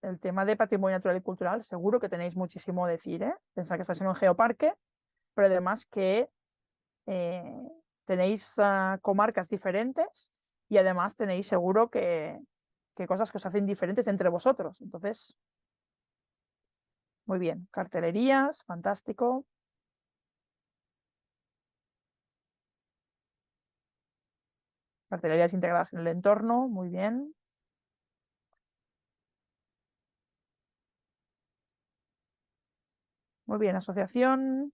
el tema de patrimonio natural y cultural, seguro que tenéis muchísimo que decir, ¿eh? Pensad que estáis en un geoparque, pero además que eh, tenéis comarcas diferentes y además tenéis seguro que cosas que os hacen diferentes entre vosotros. Entonces, muy bien. Cartelerías, fantástico. Cartelerías integradas en el entorno, muy bien. Muy bien, asociación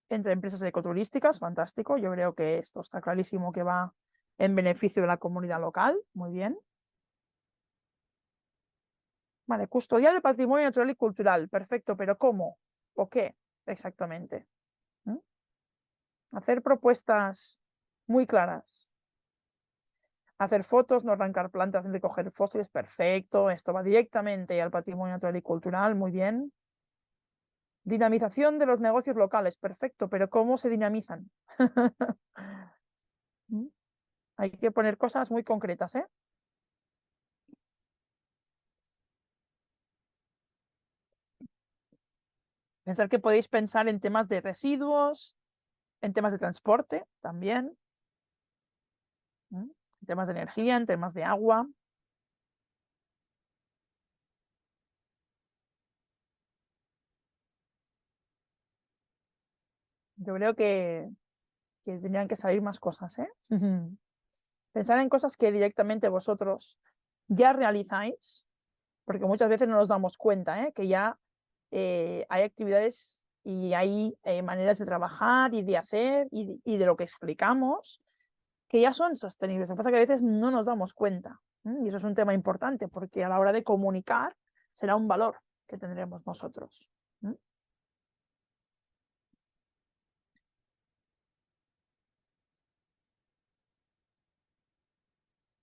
entre empresas ecoturísticas, fantástico. Yo creo que esto está clarísimo que va en beneficio de la comunidad local, muy bien. Vale, custodiar el patrimonio natural y cultural, perfecto, pero ¿cómo? ¿O qué exactamente? Hacer propuestas muy claras. Hacer fotos, no arrancar plantas ni recoger fósiles, perfecto. Esto va directamente al patrimonio natural y cultural, muy bien. Dinamización de los negocios locales, perfecto, pero ¿cómo se dinamizan? Hay que poner cosas muy concretas, ¿eh? Pensar que podéis pensar en temas de residuos, en temas de transporte también, en temas de energía, en temas de agua. Yo creo que tendrían que salir más cosas, ¿eh? Pensar en cosas que directamente vosotros ya realizáis, porque muchas veces no nos damos cuenta, ¿eh? Que ya hay actividades y hay maneras de trabajar y de hacer y de lo que explicamos que ya son sostenibles. Lo que pasa es que a veces no nos damos cuenta. Y eso es un tema importante porque a la hora de comunicar será un valor que tendremos nosotros.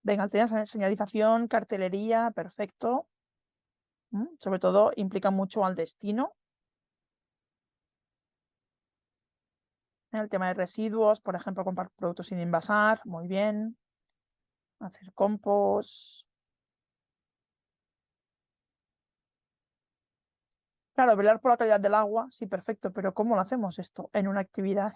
Venga, señalización, cartelería, perfecto. Sobre todo implica mucho al destino. El tema de residuos, por ejemplo, comprar productos sin envasar, muy bien. Hacer compost. Claro, velar por la calidad del agua, sí, perfecto, pero ¿cómo lo hacemos esto en una actividad?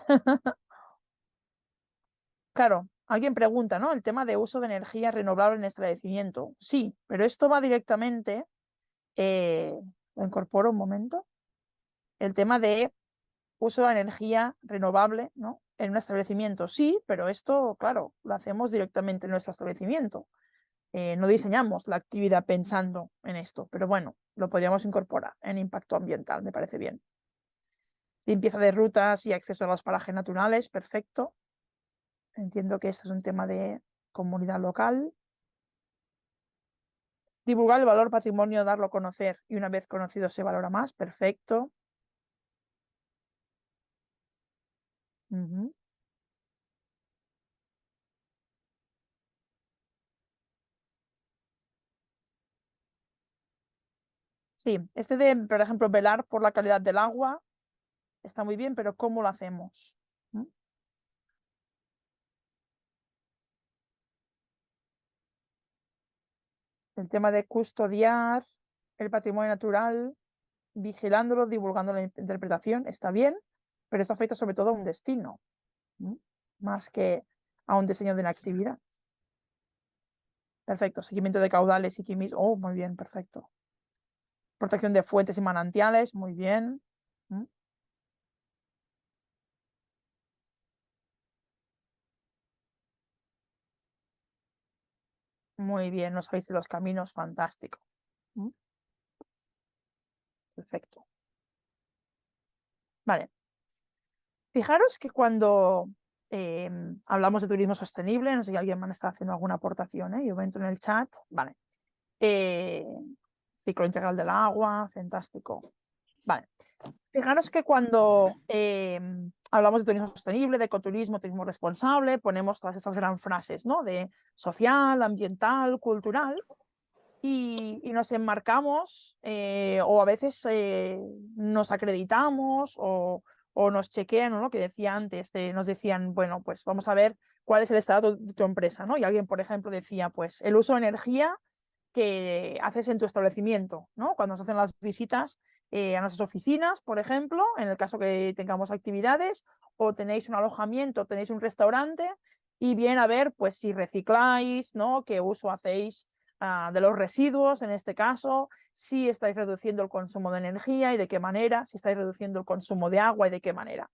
Claro, alguien pregunta, ¿no? El tema de uso de energía renovable en establecimiento. Sí, pero esto va directamente, eh, lo incorporo un momento, el tema de uso de energía renovable, ¿no? En un establecimiento. Sí, pero esto, claro, lo hacemos directamente en nuestro establecimiento. No diseñamos la actividad pensando en esto, pero bueno, lo podríamos incorporar en impacto ambiental, me parece bien. Limpieza de rutas y acceso a los parajes naturales, perfecto. Entiendo que este es un tema de comunidad local. Divulgar el valor patrimonio, darlo a conocer y una vez conocido se valora más, perfecto. Ujú. Sí, este de, por ejemplo, velar por la calidad del agua está muy bien, pero ¿cómo lo hacemos? ¿Mm? El tema de custodiar el patrimonio natural, vigilándolo, divulgando la interpretación, está bien, pero esto afecta sobre todo a un destino, ¿no? Más que a un diseño de una actividad. Perfecto. Seguimiento de caudales y químicos. Oh, muy bien, perfecto. Protección de fuentes y manantiales, muy bien. ¿Mm? Muy bien, nos habéis de los caminos, fantástico. ¿Mm? Perfecto. Vale. Fijaros que cuando hablamos de turismo sostenible, no sé si alguien me está haciendo alguna aportación, ¿eh? Yo entro en el chat. Vale. Eh, Ciclo integral del agua, fantástico. Vale. Fijaros que cuando hablamos de turismo sostenible, de ecoturismo, turismo responsable, ponemos todas estas gran frases, ¿no? De social, ambiental, cultural, y nos enmarcamos o a veces nos acreditamos o nos chequean, ¿no? Lo que decía antes, nos decían, bueno, pues vamos a ver cuál es el estado de tu empresa, ¿no? Y alguien, por ejemplo, decía, pues el uso de energía que haces en tu establecimiento, ¿no? Cuando se hacen las visitas a nuestras oficinas, por ejemplo, en el caso que tengamos actividades, o tenéis un alojamiento, tenéis un restaurante, y bien a ver, pues si recicláis, ¿no? ¿Qué uso hacéis de los residuos en este caso? Si estáis reduciendo el consumo de energía y de qué manera, si estáis reduciendo el consumo de agua y de qué manera.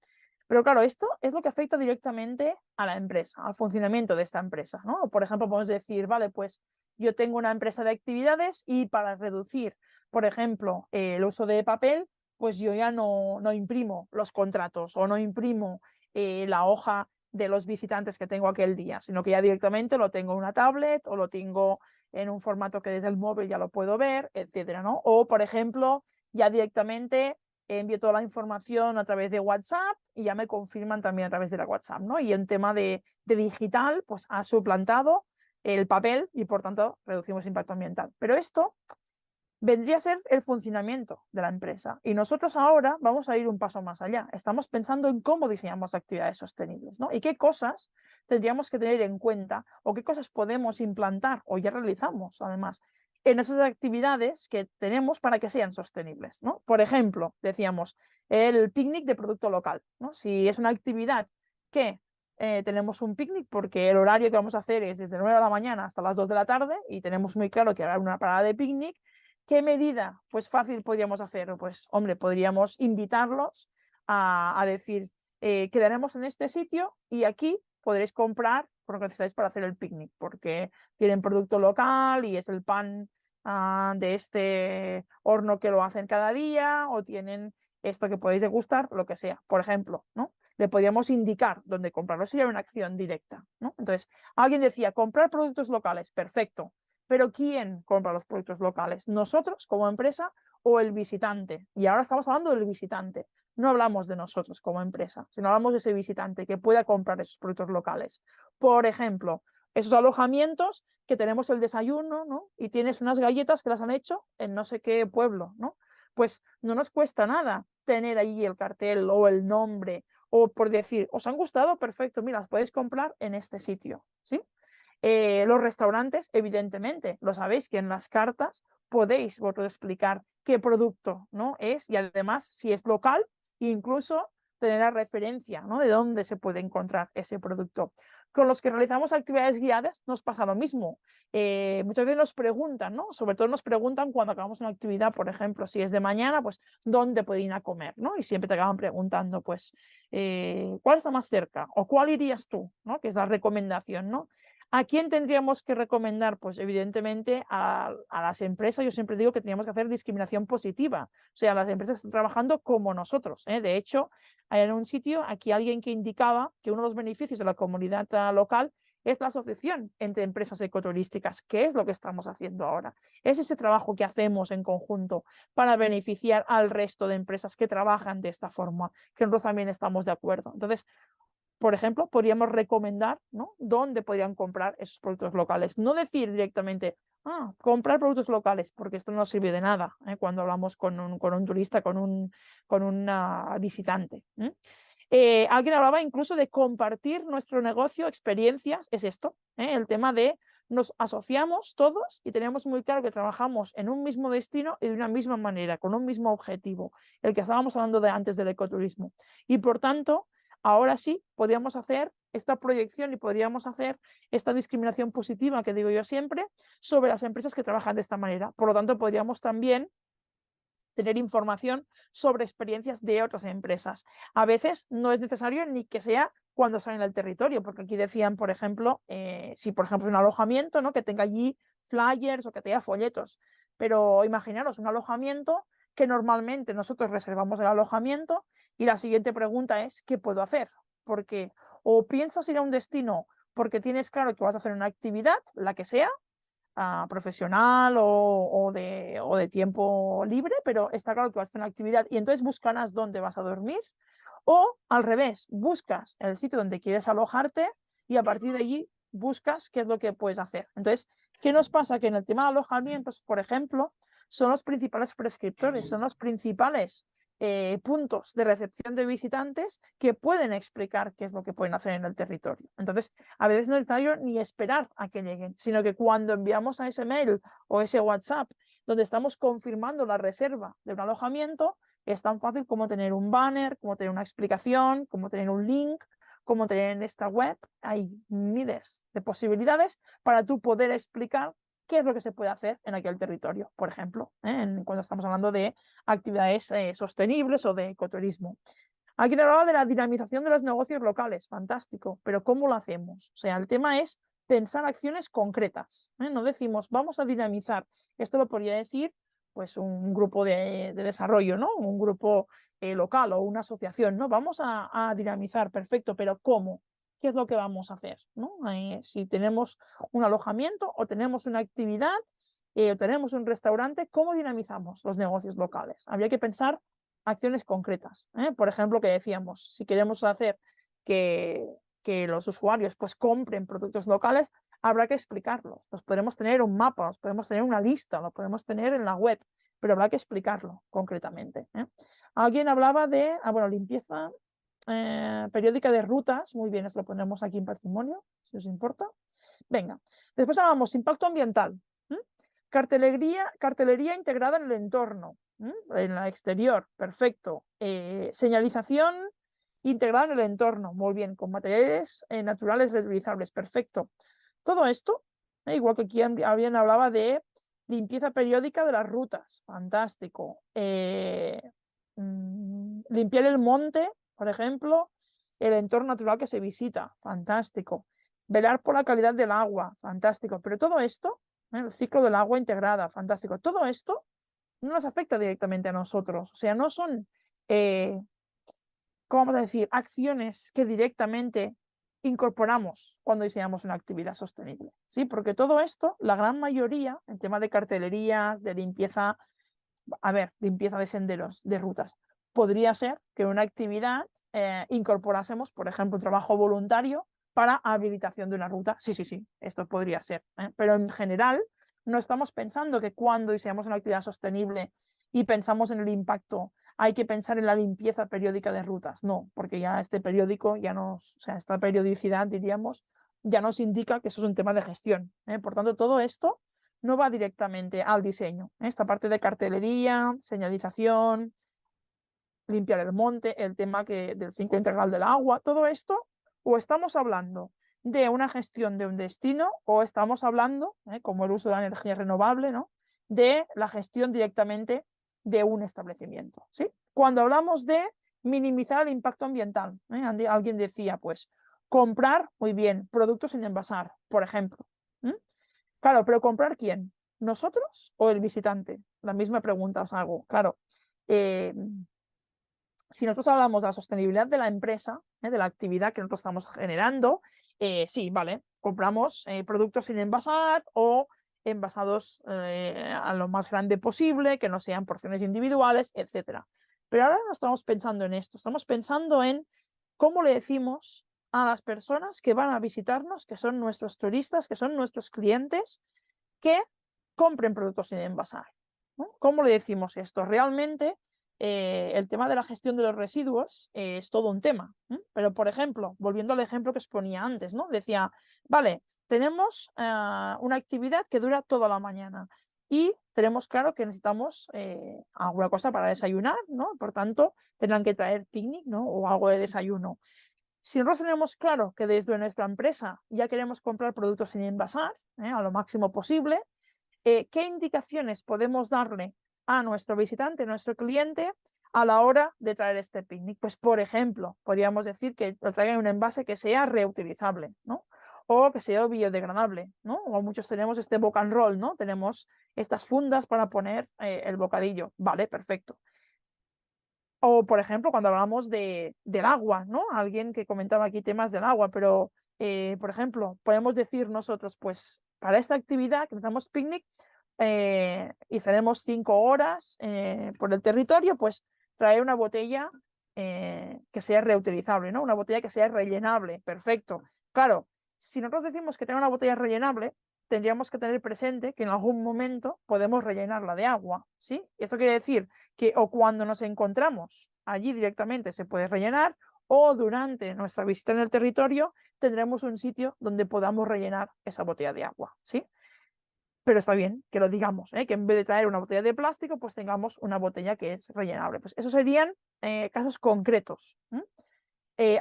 Pero claro, esto es lo que afecta directamente a la empresa, al funcionamiento de esta empresa, ¿no? Por ejemplo, podemos decir, vale, pues yo tengo una empresa de actividades y para reducir, por ejemplo, el uso de papel, pues yo ya no imprimo los contratos o no imprimo la hoja de los visitantes que tengo aquel día, sino que ya directamente lo tengo en una tablet o lo tengo en un formato que desde el móvil ya lo puedo ver, etcétera, ¿no? O, por ejemplo, ya directamente envío toda la información a través de WhatsApp y ya me confirman también a través de la WhatsApp, ¿no? Y en tema de digital, pues ha suplantado el papel y por tanto reducimos impacto ambiental. Pero esto vendría a ser el funcionamiento de la empresa. Y nosotros ahora vamos a ir un paso más allá. Estamos pensando en cómo diseñamos actividades sostenibles, ¿no? Y qué cosas tendríamos que tener en cuenta o qué cosas podemos implantar o ya realizamos, además, en esas actividades que tenemos para que sean sostenibles, ¿no? Por ejemplo, decíamos, el picnic de producto local, ¿no? Si es una actividad que tenemos un picnic porque el horario que vamos a hacer es desde 9 de la mañana hasta las 2 de la tarde y tenemos muy claro que habrá una parada de picnic. ¿Qué medida? Pues fácil podríamos hacer. Pues, hombre, podríamos invitarlos a decir, quedaremos en este sitio y aquí podréis comprar lo que necesitáis para hacer el picnic, porque tienen producto local y es el pan de este horno que lo hacen cada día, o tienen esto que podéis degustar, lo que sea, por ejemplo, ¿no? Le podríamos indicar dónde comprarlo, sería una acción directa, ¿no? Entonces, alguien decía, comprar productos locales, perfecto. Pero ¿quién compra los productos locales? ¿Nosotros como empresa o el visitante? Y ahora estamos hablando del visitante. No hablamos de nosotros como empresa, sino hablamos de ese visitante que pueda comprar esos productos locales. Por ejemplo, esos alojamientos que tenemos el desayuno, ¿no? Y tienes unas galletas que las han hecho en no sé qué pueblo, ¿no? Pues no nos cuesta nada tener ahí el cartel o el nombre o por decir, ¿os han gustado? Perfecto, mira, las podéis comprar en este sitio, ¿sí? Los restaurantes, evidentemente, lo sabéis que en las cartas podéis vosotros explicar qué producto, ¿no? es, y además si es local, incluso tener la referencia, ¿no? de dónde se puede encontrar ese producto. Con los que realizamos actividades guiadas nos pasa lo mismo. Muchas veces nos preguntan, ¿no? Sobre todo nos preguntan cuando acabamos una actividad, por ejemplo, si es de mañana, pues ¿dónde pueden ir a comer? ¿no? Y siempre te acaban preguntando, pues, ¿cuál está más cerca? ¿O cuál irías tú? ¿no? Que es la recomendación, ¿no? ¿A quién tendríamos que recomendar? Pues evidentemente a las empresas. Yo siempre digo que teníamos que hacer discriminación positiva. O sea, las empresas están trabajando como nosotros. De hecho, hay en un sitio aquí alguien que indicaba que uno de los beneficios de la comunidad local es la asociación entre empresas ecoturísticas, que es lo que estamos haciendo ahora. Es ese trabajo que hacemos en conjunto para beneficiar al resto de empresas que trabajan de esta forma, que nosotros también estamos de acuerdo. Entonces, por ejemplo, podríamos recomendar, ¿no? dónde podrían comprar esos productos locales. No decir directamente, comprar productos locales, porque esto no sirve de nada cuando hablamos con un turista, con un visitante. Alguien hablaba incluso de compartir nuestro negocio, experiencias, es esto, el tema de nos asociamos todos y tenemos muy claro que trabajamos en un mismo destino y de una misma manera, con un mismo objetivo, el que estábamos hablando de antes del ecoturismo. Y por tanto, ahora sí, podríamos hacer esta proyección y podríamos hacer esta discriminación positiva que digo yo siempre sobre las empresas que trabajan de esta manera. Por lo tanto, podríamos también tener información sobre experiencias de otras empresas. A veces no es necesario ni que sea cuando salen al territorio, porque aquí decían, por ejemplo, si por ejemplo es un alojamiento, ¿no? que tenga allí flyers o que tenga folletos. Pero imaginaros un alojamiento que normalmente nosotros reservamos el alojamiento y la siguiente pregunta es, ¿qué puedo hacer? Porque o piensas ir a un destino porque tienes claro que vas a hacer una actividad, la que sea, profesional o de tiempo libre, pero está claro que vas a hacer una actividad y entonces buscarás dónde vas a dormir, o al revés, buscas el sitio donde quieres alojarte y a partir de allí buscas qué es lo que puedes hacer. Entonces, ¿qué nos pasa? Que en el tema de alojamientos, por ejemplo, son los principales prescriptores, son los principales puntos de recepción de visitantes que pueden explicar qué es lo que pueden hacer en el territorio. Entonces, a veces no es necesario ni esperar a que lleguen, sino que cuando enviamos a ese mail o ese WhatsApp donde estamos confirmando la reserva de un alojamiento, es tan fácil como tener un banner, como tener una explicación, como tener un link, como tener en esta web. Hay miles de posibilidades para tú poder explicar qué es lo que se puede hacer en aquel territorio, por ejemplo, cuando estamos hablando de actividades sostenibles o de ecoturismo. Alguien hablaba de la dinamización de los negocios locales, fantástico, pero ¿cómo lo hacemos? O sea, el tema es pensar acciones concretas. No decimos, vamos a dinamizar. Esto lo podría decir pues un grupo de desarrollo, ¿no? Un grupo local o una asociación, ¿no? Vamos a dinamizar, perfecto, pero ¿cómo? ¿Qué es lo que vamos a hacer? ¿no? Si tenemos un alojamiento o tenemos una actividad o tenemos un restaurante, ¿cómo dinamizamos los negocios locales? Habría que pensar acciones concretas. Por ejemplo, que decíamos, si queremos hacer que los usuarios pues compren productos locales, habrá que explicarlos. Los podemos tener un mapa, los podemos tener una lista, lo podemos tener en la web, pero habrá que explicarlo concretamente. Alguien hablaba de limpieza periódica de rutas. Muy bien, esto lo ponemos aquí en patrimonio, si os importa. Venga, después hablamos impacto ambiental. Cartelería integrada en el entorno, en la exterior, perfecto. Señalización integrada en el entorno, muy bien, con materiales naturales reutilizables, perfecto. Todo esto, igual que aquí alguien hablaba de limpieza periódica de las rutas, fantástico. Limpiar el monte, por ejemplo, el entorno natural que se visita, fantástico. Velar por la calidad del agua, fantástico. Pero todo esto, el ciclo del agua integrada, fantástico. Todo esto no nos afecta directamente a nosotros. O sea, no son, ¿cómo vamos a decir?, acciones que directamente incorporamos cuando diseñamos una actividad sostenible. ¿Sí? Porque todo esto, la gran mayoría, en tema de cartelerías, de limpieza, limpieza de senderos, de rutas, podría ser que una actividad incorporásemos, por ejemplo, un trabajo voluntario para habilitación de una ruta. Sí, esto podría ser. Pero en general no estamos pensando que cuando diseñamos una actividad sostenible y pensamos en el impacto, hay que pensar en la limpieza periódica de rutas. No, porque ya este periódico, esta periodicidad, diríamos, ya nos indica que eso es un tema de gestión. Por tanto, todo esto no va directamente al diseño. Esta parte de cartelería, señalización, limpiar el monte, el tema del ciclo integral del agua, todo esto, o estamos hablando de una gestión de un destino o estamos hablando, como el uso de la energía renovable, ¿no?, de la gestión directamente de un establecimiento, ¿sí? Cuando hablamos de minimizar el impacto ambiental, alguien decía, pues, comprar, muy bien, productos sin envasar, por ejemplo. Claro, pero ¿comprar quién? ¿Nosotros o el visitante? La misma pregunta os hago. Claro, si nosotros hablamos de la sostenibilidad de la empresa, de la actividad que nosotros estamos generando, sí, vale, compramos productos sin envasar o envasados a lo más grande posible, que no sean porciones individuales, etc. Pero ahora no estamos pensando en esto, estamos pensando en cómo le decimos a las personas que van a visitarnos, que son nuestros turistas, que son nuestros clientes, que compren productos sin envasar, ¿no? ¿Cómo le decimos esto? Realmente el tema de la gestión de los residuos es todo un tema, pero por ejemplo, volviendo al ejemplo que os ponía antes, ¿no? Decía, vale, tenemos una actividad que dura toda la mañana y tenemos claro que necesitamos alguna cosa para desayunar, ¿no? Por tanto, tendrán que traer picnic, ¿no?, o algo de desayuno. Si nosotros tenemos claro que desde nuestra empresa ya queremos comprar productos sin envasar, a lo máximo posible, ¿qué indicaciones podemos darle a nuestro visitante, a nuestro cliente, a la hora de traer este picnic? Pues, por ejemplo, podríamos decir que lo traigan en un envase que sea reutilizable, ¿no?, o que sea biodegradable, ¿no? O muchos tenemos este book and roll, ¿no? Tenemos estas fundas para poner el bocadillo. Vale, perfecto. O, por ejemplo, cuando hablamos del agua, ¿no? Alguien que comentaba aquí temas del agua, pero, por ejemplo, podemos decir nosotros, pues, para esta actividad que necesitamos picnic y estaremos 5 horas por el territorio, pues traer una botella que sea reutilizable, ¿no? Una botella que sea rellenable, perfecto. Claro, si nosotros decimos que tenga una botella rellenable, tendríamos que tener presente que en algún momento podemos rellenarla de agua, ¿sí? Esto quiere decir que o cuando nos encontramos allí directamente se puede rellenar, o durante nuestra visita en el territorio tendremos un sitio donde podamos rellenar esa botella de agua, ¿sí? Pero está bien que lo digamos, que en vez de traer una botella de plástico, pues tengamos una botella que es rellenable. Pues esos serían casos concretos.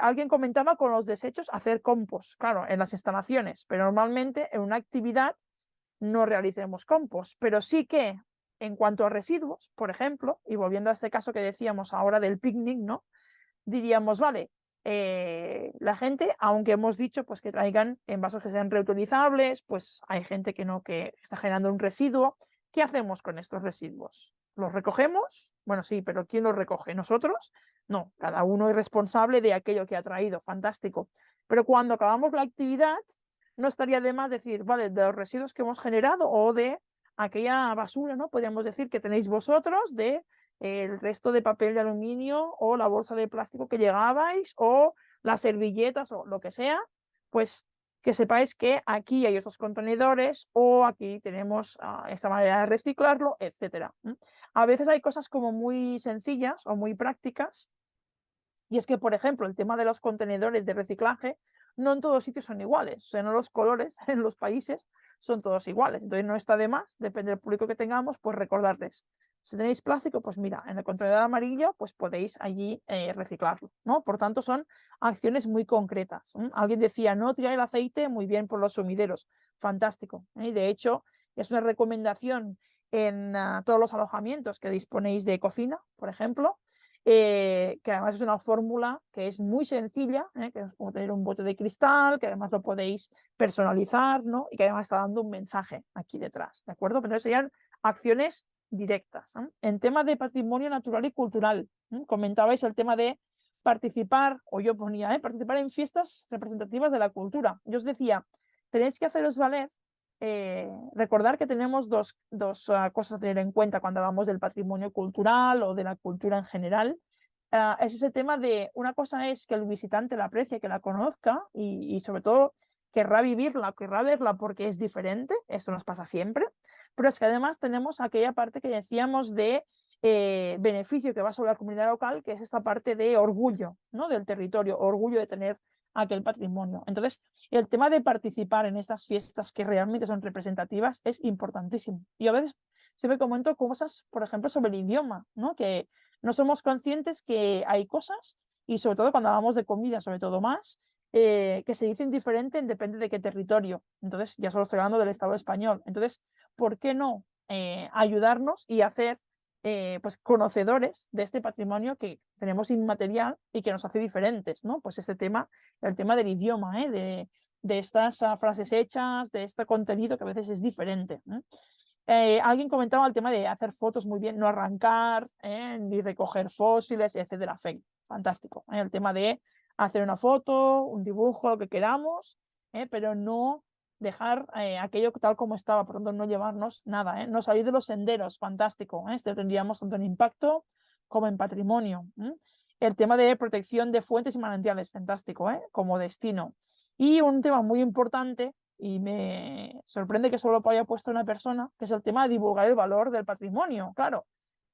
Alguien comentaba con los desechos hacer compost, claro, en las instalaciones, pero normalmente en una actividad no realicemos compost, pero sí que en cuanto a residuos, por ejemplo, y volviendo a este caso que decíamos ahora del picnic, ¿no?, diríamos, vale, la gente, aunque hemos dicho pues que traigan envases que sean reutilizables, pues hay gente que no, que está generando un residuo. ¿Qué hacemos con estos residuos? ¿Los recogemos? Bueno, sí, pero ¿quién los recoge? ¿Nosotros? No, cada uno es responsable de aquello que ha traído, fantástico. Pero cuando acabamos la actividad, no estaría de más decir, vale, de los residuos que hemos generado o de aquella basura, ¿no?, podríamos decir que tenéis vosotros, de el resto de papel de aluminio o la bolsa de plástico que llegabais o las servilletas o lo que sea, pues que sepáis que aquí hay estos contenedores o aquí tenemos esta manera de reciclarlo, etc. A veces hay cosas como muy sencillas o muy prácticas, y es que, por ejemplo, el tema de los contenedores de reciclaje no en todos sitios son iguales, o sea, no los colores en los países son todos iguales. Entonces no está de más, depende del público que tengamos, pues recordarles. Si tenéis plástico, pues mira, en el contenedor amarillo, pues podéis allí reciclarlo, ¿no? Por tanto, son acciones muy concretas. Alguien decía, no tirar el aceite, muy bien por los sumideros, fantástico. Y de hecho, es una recomendación en todos los alojamientos que disponéis de cocina, por ejemplo, que además es una fórmula que es muy sencilla, que es como tener un bote de cristal, que además lo podéis personalizar, ¿no?, y que además está dando un mensaje aquí detrás, ¿de acuerdo? Pero serían acciones directas. En tema de patrimonio natural y cultural, comentabais el tema de participar, o yo ponía, participar en fiestas representativas de la cultura. Yo os decía, tenéis que haceros valer, recordar que tenemos dos cosas a tener en cuenta cuando hablamos del patrimonio cultural o de la cultura en general. Es ese tema de, una cosa es que el visitante la aprecie, que la conozca y sobre todo querrá vivirla, querrá verla porque es diferente, esto nos pasa siempre, pero es que además tenemos aquella parte que decíamos de beneficio que va sobre la comunidad local, que es esta parte de orgullo, ¿no?, del territorio, orgullo de tener aquel patrimonio. Entonces, el tema de participar en estas fiestas que realmente son representativas es importantísimo. Y a veces siempre comento cosas, por ejemplo, sobre el idioma, ¿no? Que no somos conscientes que hay cosas, y sobre todo cuando hablamos de comida, sobre todo más, que se dicen diferente depende de qué territorio. Entonces, ya solo estoy hablando del Estado español. Entonces, ¿por qué no ayudarnos y hacer pues conocedores de este patrimonio que tenemos inmaterial y que nos hace diferentes, ¿no? Pues este tema, el tema del idioma, de estas frases hechas, de este contenido que a veces es diferente. Alguien comentaba el tema de hacer fotos muy bien, no arrancar, ni recoger fósiles, etcétera. Fantástico. El tema de hacer una foto, un dibujo, lo que queramos, pero no dejar aquello tal como estaba, por tanto no llevarnos nada, no salir de los senderos, fantástico. Este tendríamos tanto en impacto como en patrimonio. El tema de protección de fuentes y manantiales, fantástico, como destino. Y un tema muy importante, y me sorprende que solo lo haya puesto una persona, que es el tema de divulgar el valor del patrimonio. Claro,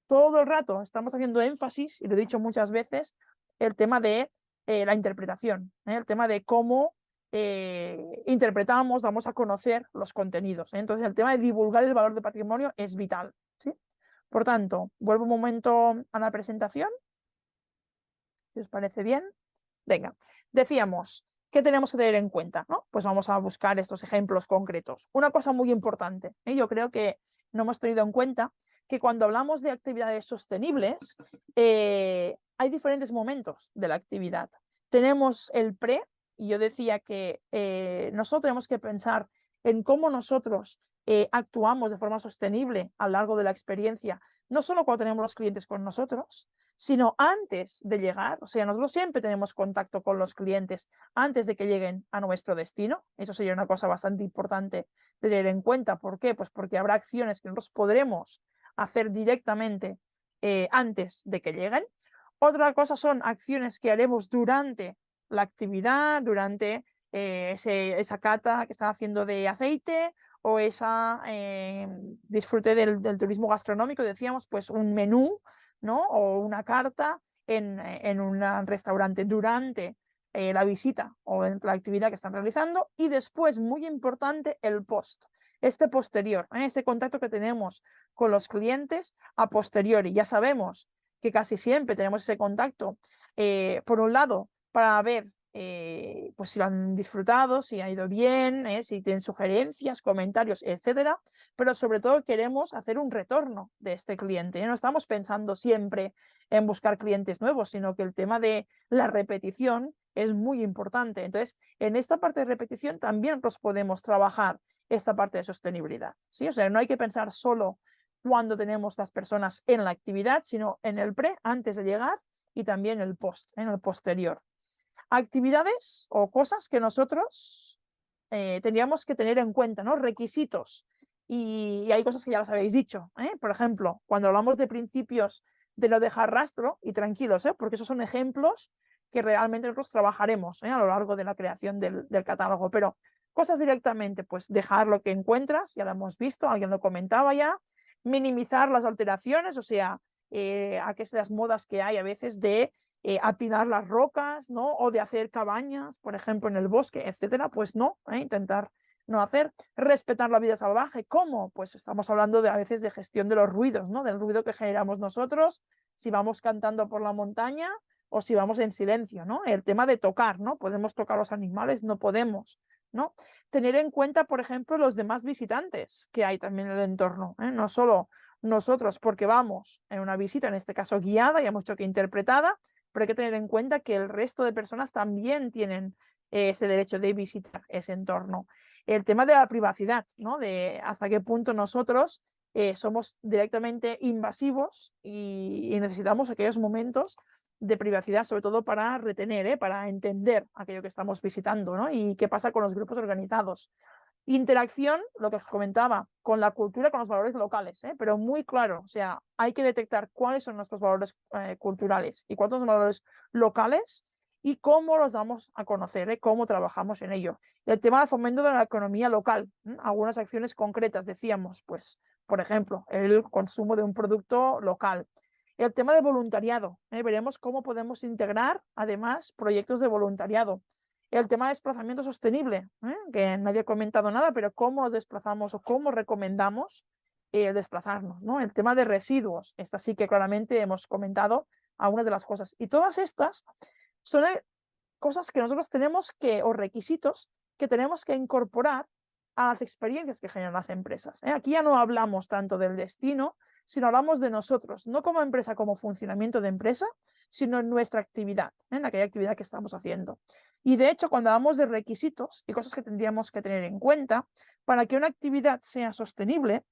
todo el rato estamos haciendo énfasis, y lo he dicho muchas veces, el tema de la interpretación, el tema de cómo interpretamos, damos a conocer los contenidos. Entonces, el tema de divulgar el valor del patrimonio es vital. ¿Sí? Por tanto, vuelvo un momento a la presentación, si os parece bien. Venga, decíamos, ¿qué tenemos que tener en cuenta? ¿No? Pues vamos a buscar estos ejemplos concretos. Una cosa muy importante, yo creo que no hemos tenido en cuenta que cuando hablamos de actividades sostenibles, hay diferentes momentos de la actividad. Tenemos el pre, y yo decía que nosotros tenemos que pensar en cómo nosotros actuamos de forma sostenible a lo largo de la experiencia, no solo cuando tenemos los clientes con nosotros, sino antes de llegar. O sea, nosotros siempre tenemos contacto con los clientes antes de que lleguen a nuestro destino. Eso sería una cosa bastante importante de tener en cuenta. ¿Por qué? Pues porque habrá acciones que nosotros podremos hacer directamente antes de que lleguen. Otra cosa son acciones que haremos durante la actividad, durante esa cata que están haciendo de aceite o esa disfrute del turismo gastronómico, decíamos, pues un menú, ¿no? O una carta en un restaurante durante la visita o en la actividad que están realizando, y después, muy importante, el post, este posterior, ese contacto que tenemos con los clientes a posteriori. Ya sabemos que casi siempre tenemos ese contacto, por un lado, para ver pues si lo han disfrutado, si ha ido bien, si tienen sugerencias, comentarios, etcétera, pero sobre todo queremos hacer un retorno de este cliente. No estamos pensando siempre en buscar clientes nuevos, sino que el tema de la repetición es muy importante. Entonces, en esta parte de repetición también nos podemos trabajar esta parte de sostenibilidad, ¿sí? O sea, no hay que pensar solo cuando tenemos las personas en la actividad, sino en el pre, antes de llegar, y también el post, en el posterior. Actividades o cosas que nosotros tendríamos que tener en cuenta, ¿no? Requisitos. Y hay cosas que ya las habéis dicho, por ejemplo, cuando hablamos de principios de no dejar rastro, y tranquilos, porque esos son ejemplos que realmente nosotros trabajaremos a lo largo de la creación del catálogo, pero cosas directamente, pues dejar lo que encuentras, ya lo hemos visto, alguien lo comentaba ya, minimizar las alteraciones, o sea, aquellas modas que hay a veces de apilar las rocas, ¿no? O de hacer cabañas, por ejemplo, en el bosque, etcétera, pues no, intentar no hacer, respetar la vida salvaje. ¿Cómo? Pues estamos hablando de a veces de gestión de los ruidos, ¿no? Del ruido que generamos nosotros, si vamos cantando por la montaña o si vamos en silencio, ¿no? El tema de tocar, ¿no? ¿Podemos tocar a los animales? No podemos, ¿no? Tener en cuenta, por ejemplo, los demás visitantes que hay también en el entorno, no solo nosotros porque vamos en una visita, en este caso guiada, ya hemos dicho que interpretada, pero hay que tener en cuenta que el resto de personas también tienen ese derecho de visitar ese entorno. El tema de la privacidad, ¿no? De hasta qué punto nosotros somos directamente invasivos y necesitamos aquellos momentos de privacidad, sobre todo para retener, para entender aquello que estamos visitando, ¿no? Y qué pasa con los grupos organizados. Interacción, lo que os comentaba, con la cultura, con los valores locales, pero muy claro, o sea, hay que detectar cuáles son nuestros valores culturales y cuántos son valores locales y cómo los damos a conocer, cómo trabajamos en ello. El tema del fomento de la economía local, algunas acciones concretas, decíamos, pues, por ejemplo, el consumo de un producto local. El tema del voluntariado, veremos cómo podemos integrar, además, proyectos de voluntariado. El tema de desplazamiento sostenible, que nadie ha comentado nada, pero cómo nos desplazamos o cómo recomendamos desplazarnos, ¿no? El tema de residuos, esta sí que claramente hemos comentado algunas de las cosas. Y todas estas son cosas que nosotros tenemos que, o requisitos que tenemos que incorporar a las experiencias que generan las empresas. Aquí ya no hablamos tanto del destino, sino hablamos de nosotros, no como empresa, como funcionamiento de empresa, sino en nuestra actividad, en aquella actividad que estamos haciendo. Y de hecho, cuando hablamos de requisitos y cosas que tendríamos que tener en cuenta, para que una actividad sea sostenible,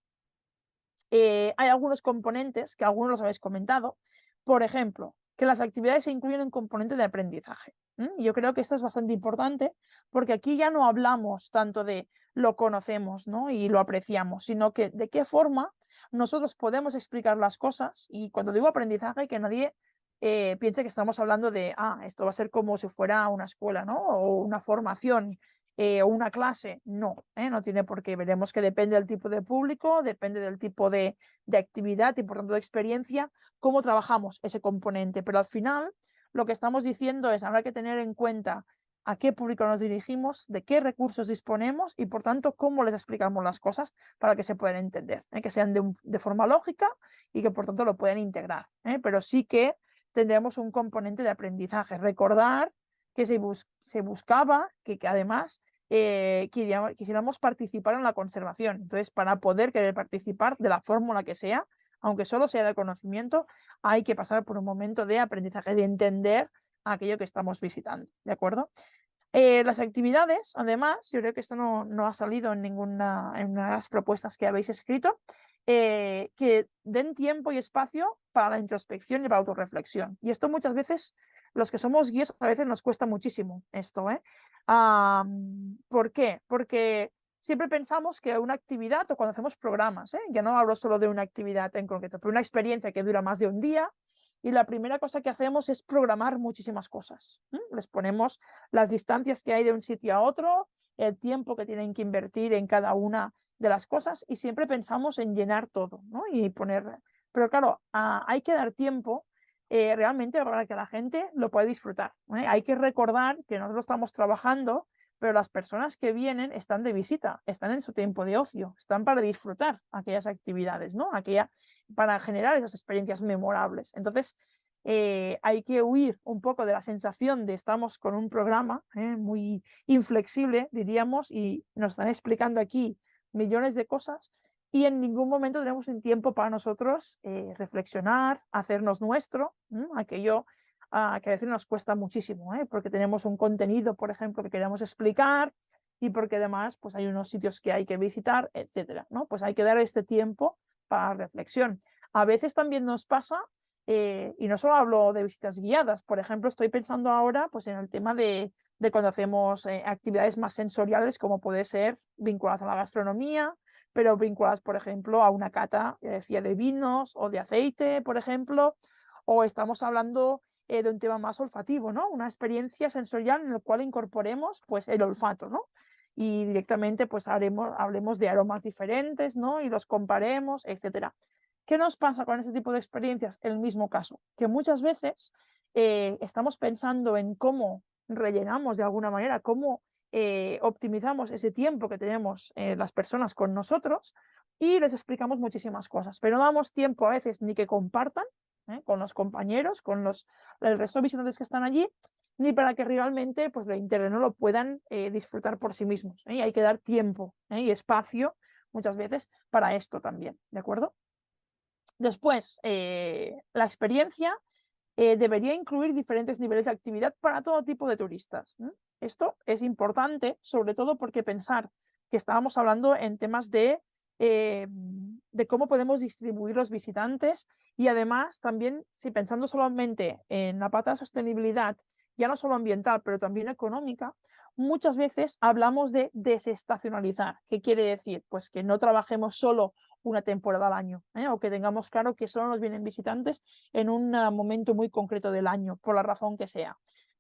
hay algunos componentes que algunos los habéis comentado. Por ejemplo, que las actividades se incluyen un componente de aprendizaje. Yo creo que esto es bastante importante porque aquí ya no hablamos tanto de lo conocemos, ¿no? Y lo apreciamos, sino que de qué forma nosotros podemos explicar las cosas. Y cuando digo aprendizaje, que nadie piense que estamos hablando de, esto va a ser como si fuera una escuela, ¿no? O una formación o una clase. No, no tiene por qué. Veremos que depende del tipo de público, depende del tipo de actividad y por tanto de experiencia, cómo trabajamos ese componente. Pero al final lo que estamos diciendo es, habrá que tener en cuenta a qué público nos dirigimos, de qué recursos disponemos y por tanto cómo les explicamos las cosas para que se puedan entender, que sean de forma lógica y que por tanto lo puedan integrar. Pero sí que tendremos un componente de aprendizaje. Recordar que se buscaba que además quisiéramos participar en la conservación. Entonces, para poder querer participar de la fórmula que sea, aunque solo sea de conocimiento, hay que pasar por un momento de aprendizaje, de entender aquello que estamos visitando, ¿de acuerdo? Las actividades, además, yo creo que esto no ha salido en ninguna de las propuestas que habéis escrito, que den tiempo y espacio para la introspección y para la autorreflexión. Y esto muchas veces, los que somos guías, a veces nos cuesta muchísimo esto. ¿Por qué? Porque siempre pensamos que una actividad, o cuando hacemos programas, ya no hablo solo de una actividad en concreto, pero una experiencia que dura más de un día, y la primera cosa que hacemos es programar muchísimas cosas. Les ponemos las distancias que hay de un sitio a otro, el tiempo que tienen que invertir en cada una de las cosas y siempre pensamos en llenar todo, ¿no? Y poner... Pero claro, hay que dar tiempo realmente para que la gente lo pueda disfrutar. Hay que recordar que nosotros estamos trabajando, pero las personas que vienen están de visita, están en su tiempo de ocio, están para disfrutar aquellas actividades, ¿no? Para generar esas experiencias memorables. Entonces, hay que huir un poco de la sensación de estamos con un programa muy inflexible, diríamos, y nos están explicando aquí millones de cosas y en ningún momento tenemos un tiempo para nosotros reflexionar, hacernos nuestro, aquello que a veces nos cuesta muchísimo, porque tenemos un contenido, por ejemplo, que queremos explicar y porque además pues, hay unos sitios que hay que visitar, etcétera, ¿no? Pues hay que dar este tiempo para reflexión. A veces también nos pasa, y no solo hablo de visitas guiadas, por ejemplo, estoy pensando ahora pues, en el tema de cuando hacemos actividades más sensoriales, como puede ser vinculadas a la gastronomía, pero vinculadas, por ejemplo, a una cata, decía, de vinos o de aceite, por ejemplo, o estamos hablando de un tema más olfativo, ¿no? Una experiencia sensorial en la cual incorporemos pues, el olfato, ¿no? Y directamente pues, hablemos de aromas diferentes, ¿no? Y los comparemos, etcétera. ¿Qué nos pasa con este tipo de experiencias? El mismo caso, que muchas veces estamos pensando en cómo rellenamos de alguna manera, cómo optimizamos ese tiempo que tenemos las personas con nosotros y les explicamos muchísimas cosas, pero no damos tiempo a veces ni que compartan con los compañeros, con el resto de visitantes que están allí, ni para que realmente pues, lo integren, no lo puedan disfrutar por sí mismos. Y hay que dar tiempo y espacio muchas veces para esto también, ¿de acuerdo? Después, la experiencia debería incluir diferentes niveles de actividad para todo tipo de turistas. Esto es importante, sobre todo porque pensar que estábamos hablando en temas de cómo podemos distribuir los visitantes y además también, si pensando solamente en la pata de sostenibilidad, ya no solo ambiental, pero también económica, muchas veces hablamos de desestacionalizar. ¿Qué quiere decir? Pues que no trabajemos solo una temporada al año, o que tengamos claro que solo nos vienen visitantes en un momento muy concreto del año, por la razón que sea.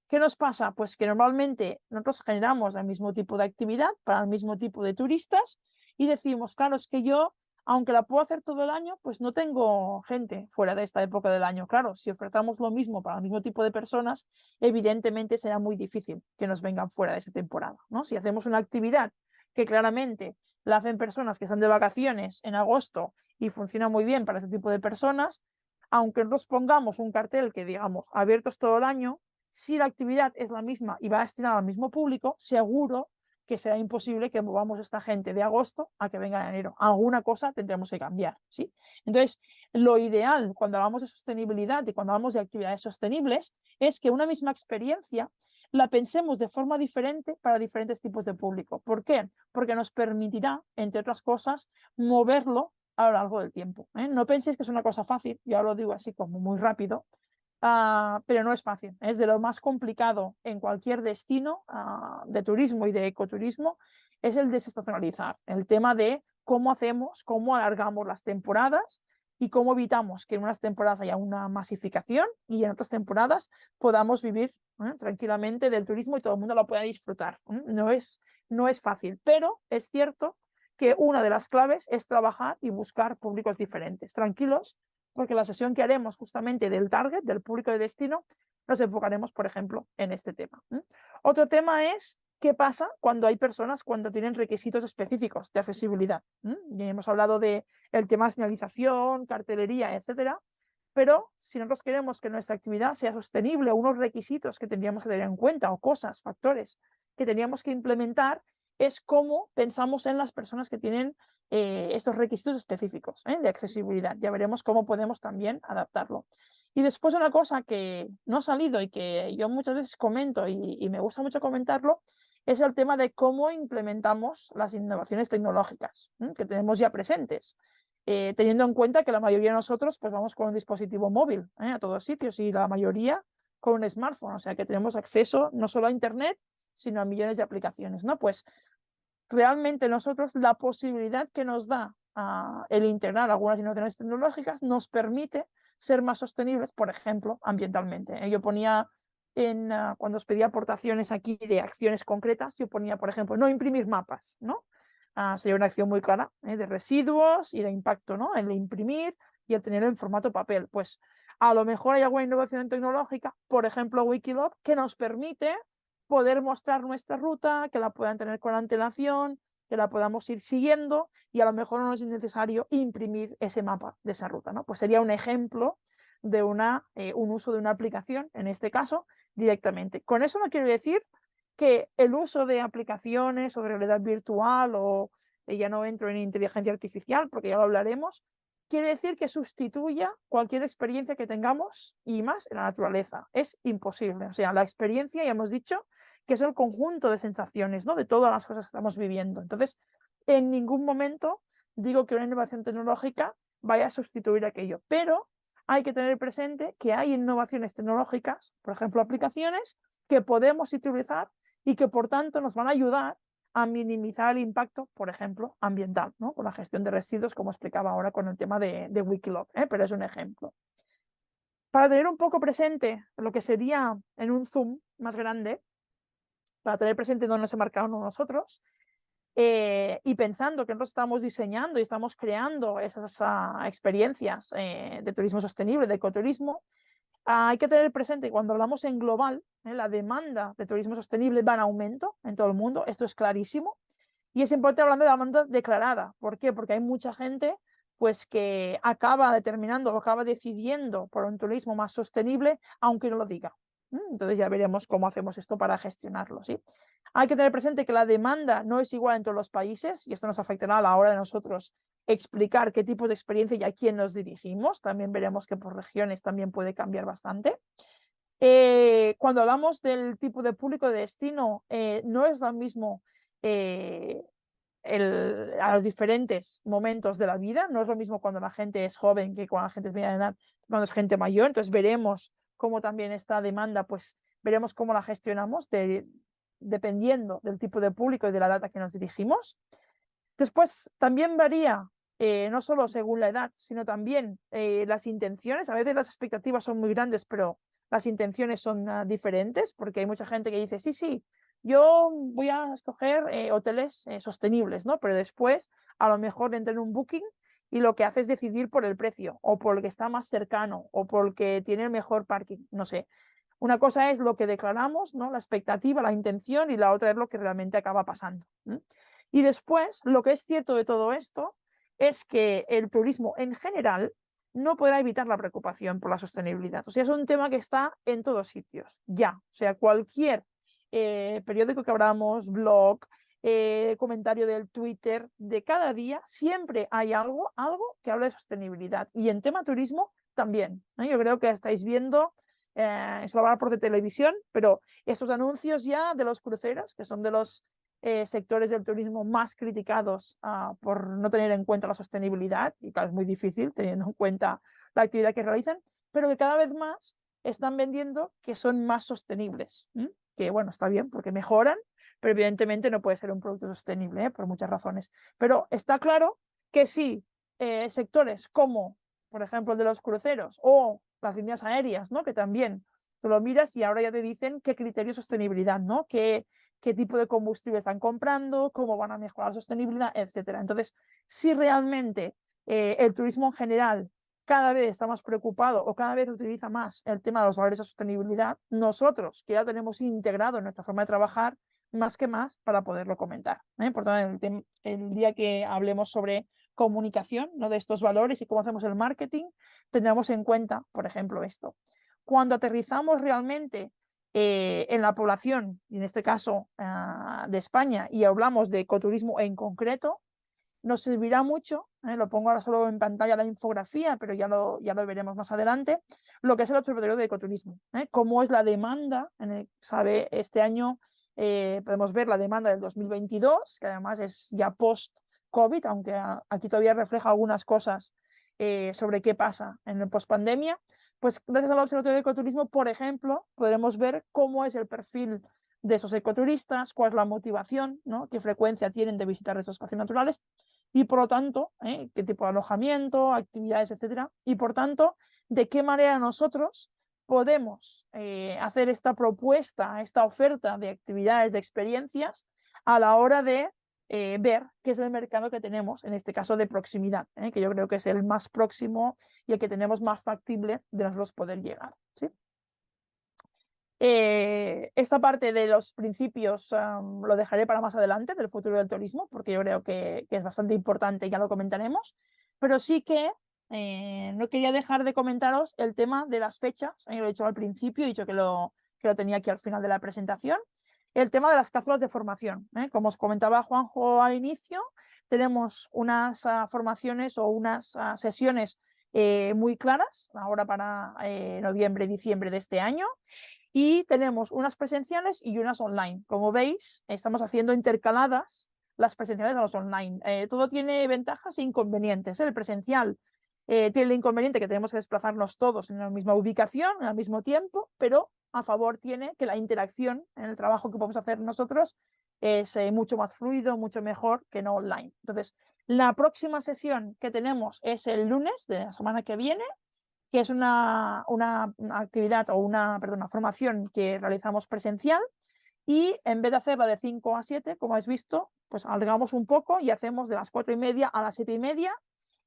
¿Qué nos pasa? Pues que normalmente nosotros generamos el mismo tipo de actividad para el mismo tipo de turistas y decimos, claro, es que yo Aunque la puedo hacer todo el año, pues no tengo gente fuera de esta época del año. Claro, si ofertamos lo mismo para el mismo tipo de personas, evidentemente será muy difícil que nos vengan fuera de esa temporada, ¿no? Si hacemos una actividad que claramente la hacen personas que están de vacaciones en agosto y funciona muy bien para ese tipo de personas, aunque nos pongamos un cartel que digamos abiertos todo el año, si la actividad es la misma y va destinada al mismo público, seguro que será imposible que movamos a esta gente de agosto a que venga en enero. Alguna cosa tendremos que cambiar, ¿sí? Entonces, lo ideal cuando hablamos de sostenibilidad y cuando hablamos de actividades sostenibles es que una misma experiencia la pensemos de forma diferente para diferentes tipos de público. ¿Por qué? Porque nos permitirá, entre otras cosas, moverlo a lo largo del tiempo. No penséis que es una cosa fácil, yo lo digo así como muy rápido, pero no es fácil. Es de lo más complicado en cualquier destino de turismo y de ecoturismo, es el desestacionalizar, el tema de cómo hacemos, cómo alargamos las temporadas y cómo evitamos que en unas temporadas haya una masificación y en otras temporadas podamos vivir tranquilamente del turismo y todo el mundo lo pueda disfrutar. No es fácil, pero es cierto que una de las claves es trabajar y buscar públicos diferentes. Tranquilos, porque la sesión que haremos justamente del target, del público de destino, nos enfocaremos, por ejemplo, en este tema. Otro tema es qué pasa cuando hay personas cuando tienen requisitos específicos de accesibilidad. Ya hemos hablado del tema de señalización, cartelería, etcétera, pero si nosotros queremos que nuestra actividad sea sostenible, unos requisitos que tendríamos que tener en cuenta o cosas, factores que tendríamos que implementar, es cómo pensamos en las personas que tienen estos requisitos específicos de accesibilidad. Ya veremos cómo podemos también adaptarlo. Y después una cosa que no ha salido y que yo muchas veces comento y me gusta mucho comentarlo, es el tema de cómo implementamos las innovaciones tecnológicas que tenemos ya presentes. Teniendo en cuenta que la mayoría de nosotros pues vamos con un dispositivo móvil a todos sitios y la mayoría con un smartphone, o sea que tenemos acceso no solo a Internet, sino a millones de aplicaciones, ¿no? Pues realmente nosotros la posibilidad que nos da el integrar algunas innovaciones tecnológicas nos permite ser más sostenibles, por ejemplo, ambientalmente. Yo ponía cuando os pedía aportaciones aquí de acciones concretas, yo ponía, por ejemplo, no imprimir mapas, ¿no? Sería una acción muy clara de residuos y de impacto, ¿no? El imprimir y el tenerlo en formato papel. Pues a lo mejor hay alguna innovación tecnológica, por ejemplo Wikiloc, que nos permite poder mostrar nuestra ruta, que la puedan tener con antelación, que la podamos ir siguiendo y a lo mejor no es necesario imprimir ese mapa de esa ruta, ¿no? Pues sería un ejemplo de un uso de una aplicación, en este caso, directamente. Con eso no quiero decir que el uso de aplicaciones o de realidad virtual o ya no entro en inteligencia artificial porque ya lo hablaremos, quiere decir que sustituya cualquier experiencia que tengamos y más en la naturaleza. Es imposible. O sea, la experiencia, ya hemos dicho, que es el conjunto de sensaciones, ¿no? De todas las cosas que estamos viviendo. Entonces, en ningún momento digo que una innovación tecnológica vaya a sustituir aquello, pero hay que tener presente que hay innovaciones tecnológicas, por ejemplo, aplicaciones que podemos utilizar y que por tanto nos van a ayudar a minimizar el impacto, por ejemplo, ambiental, ¿no? Con la gestión de residuos, como explicaba ahora con el tema de Wikiloc, pero es un ejemplo. Para tener un poco presente lo que sería en un zoom más grande, para tener presente dónde nos marcamos nosotros, y pensando que nosotros estamos diseñando y estamos creando esas experiencias de turismo sostenible, de ecoturismo, hay que tener presente que cuando hablamos en global, la demanda de turismo sostenible va en aumento en todo el mundo, esto es clarísimo, y es importante hablando de la demanda declarada. ¿Por qué? Porque hay mucha gente pues, que acaba determinando o acaba decidiendo por un turismo más sostenible, aunque no lo diga. Entonces ya veremos cómo hacemos esto para gestionarlo, ¿sí? Hay que tener presente que la demanda no es igual en todos los países y esto nos afectará a la hora de nosotros explicar qué tipos de experiencia y a quién nos dirigimos. También veremos que por regiones también puede cambiar bastante. Cuando hablamos del tipo de público de destino, no es lo mismo a los diferentes momentos de la vida. No es lo mismo cuando la gente es joven que cuando la gente es media edad, cuando es gente mayor. Entonces veremos cómo también esta demanda, pues veremos cómo la gestionamos dependiendo del tipo de público y de la edad a que nos dirigimos. Después también varía, no solo según la edad, sino también las intenciones. A veces las expectativas son muy grandes, pero las intenciones son diferentes, porque hay mucha gente que dice, sí, sí, yo voy a escoger hoteles sostenibles, ¿no? Pero después a lo mejor entra en un booking y lo que hace es decidir por el precio o por el que está más cercano o por el que tiene el mejor parking, no sé. Una cosa es lo que declaramos, ¿no? La expectativa, la intención, y la otra es lo que realmente acaba pasando. Y después, lo que es cierto de todo esto es que el turismo en general no podrá evitar la preocupación por la sostenibilidad. O sea, es un tema que está en todos sitios, ya. O sea, cualquier periódico que abramos, blog, comentario del Twitter, de cada día, siempre hay algo que habla de sostenibilidad. Y en tema turismo también. Yo creo que estáis viendo, eso lo va por de televisión, pero esos anuncios ya de los cruceros, que son de los sectores del turismo más criticados por no tener en cuenta la sostenibilidad, y claro, es muy difícil teniendo en cuenta la actividad que realizan, pero que cada vez más están vendiendo que son más sostenibles, que bueno, está bien porque mejoran, pero evidentemente no puede ser un producto sostenible por muchas razones. Pero está claro que sí, sectores como, por ejemplo, el de los cruceros o las líneas aéreas, ¿no? Que también tú lo miras y ahora ya te dicen qué criterio de sostenibilidad, ¿no? Qué tipo de combustible están comprando, cómo van a mejorar la sostenibilidad, etcétera. Entonces, si realmente el turismo en general cada vez está más preocupado o cada vez utiliza más el tema de los valores de sostenibilidad, nosotros, que ya tenemos integrado en nuestra forma de trabajar, más que más para poderlo comentar. Por tanto, el día que hablemos sobre comunicación, ¿no? De estos valores y cómo hacemos el marketing, tendremos en cuenta, por ejemplo, esto. Cuando aterrizamos realmente en la población, y en este caso de España, y hablamos de ecoturismo en concreto, nos servirá mucho, lo pongo ahora solo en pantalla la infografía, pero ya lo veremos más adelante, lo que es el Observatorio de Ecoturismo, cómo es la demanda, sabe, este año podemos ver la demanda del 2022, que además es ya post-COVID, aunque aquí todavía refleja algunas cosas sobre qué pasa en el post-pandemia. Pues gracias al Observatorio de Ecoturismo, por ejemplo, podremos ver cómo es el perfil de esos ecoturistas, cuál es la motivación, ¿no? Qué frecuencia tienen de visitar esos espacios naturales y, por lo tanto, qué tipo de alojamiento, actividades, etcétera. Y, por tanto, de qué manera nosotros podemos hacer esta propuesta, esta oferta de actividades, de experiencias, a la hora de ver qué es el mercado que tenemos, en este caso de proximidad, que yo creo que es el más próximo y el que tenemos más factible de nosotros poder llegar, ¿sí? Esta parte de los principios lo dejaré para más adelante, del futuro del turismo, porque yo creo que es bastante importante y ya lo comentaremos, pero sí que no quería dejar de comentaros el tema de las fechas. Lo he dicho al principio, he dicho que lo tenía aquí al final de la presentación. El tema de las cápsulas de formación. Como os comentaba Juanjo al inicio, tenemos unas formaciones o unas sesiones muy claras, ahora para noviembre, diciembre de este año. Y tenemos unas presenciales y unas online. Como veis, estamos haciendo intercaladas las presenciales a los online. Todo tiene ventajas e inconvenientes. El presencial tiene el inconveniente que tenemos que desplazarnos todos en la misma ubicación, al mismo tiempo, pero a favor tiene que la interacción en el trabajo que podemos hacer nosotros es mucho más fluido, mucho mejor que no online. Entonces, la próxima sesión que tenemos es el lunes de la semana que viene, que es una actividad o una formación que realizamos presencial, y en vez de hacerla de 5 a 7, como habéis visto, pues alargamos un poco y hacemos de las 4:30 a las 7:30,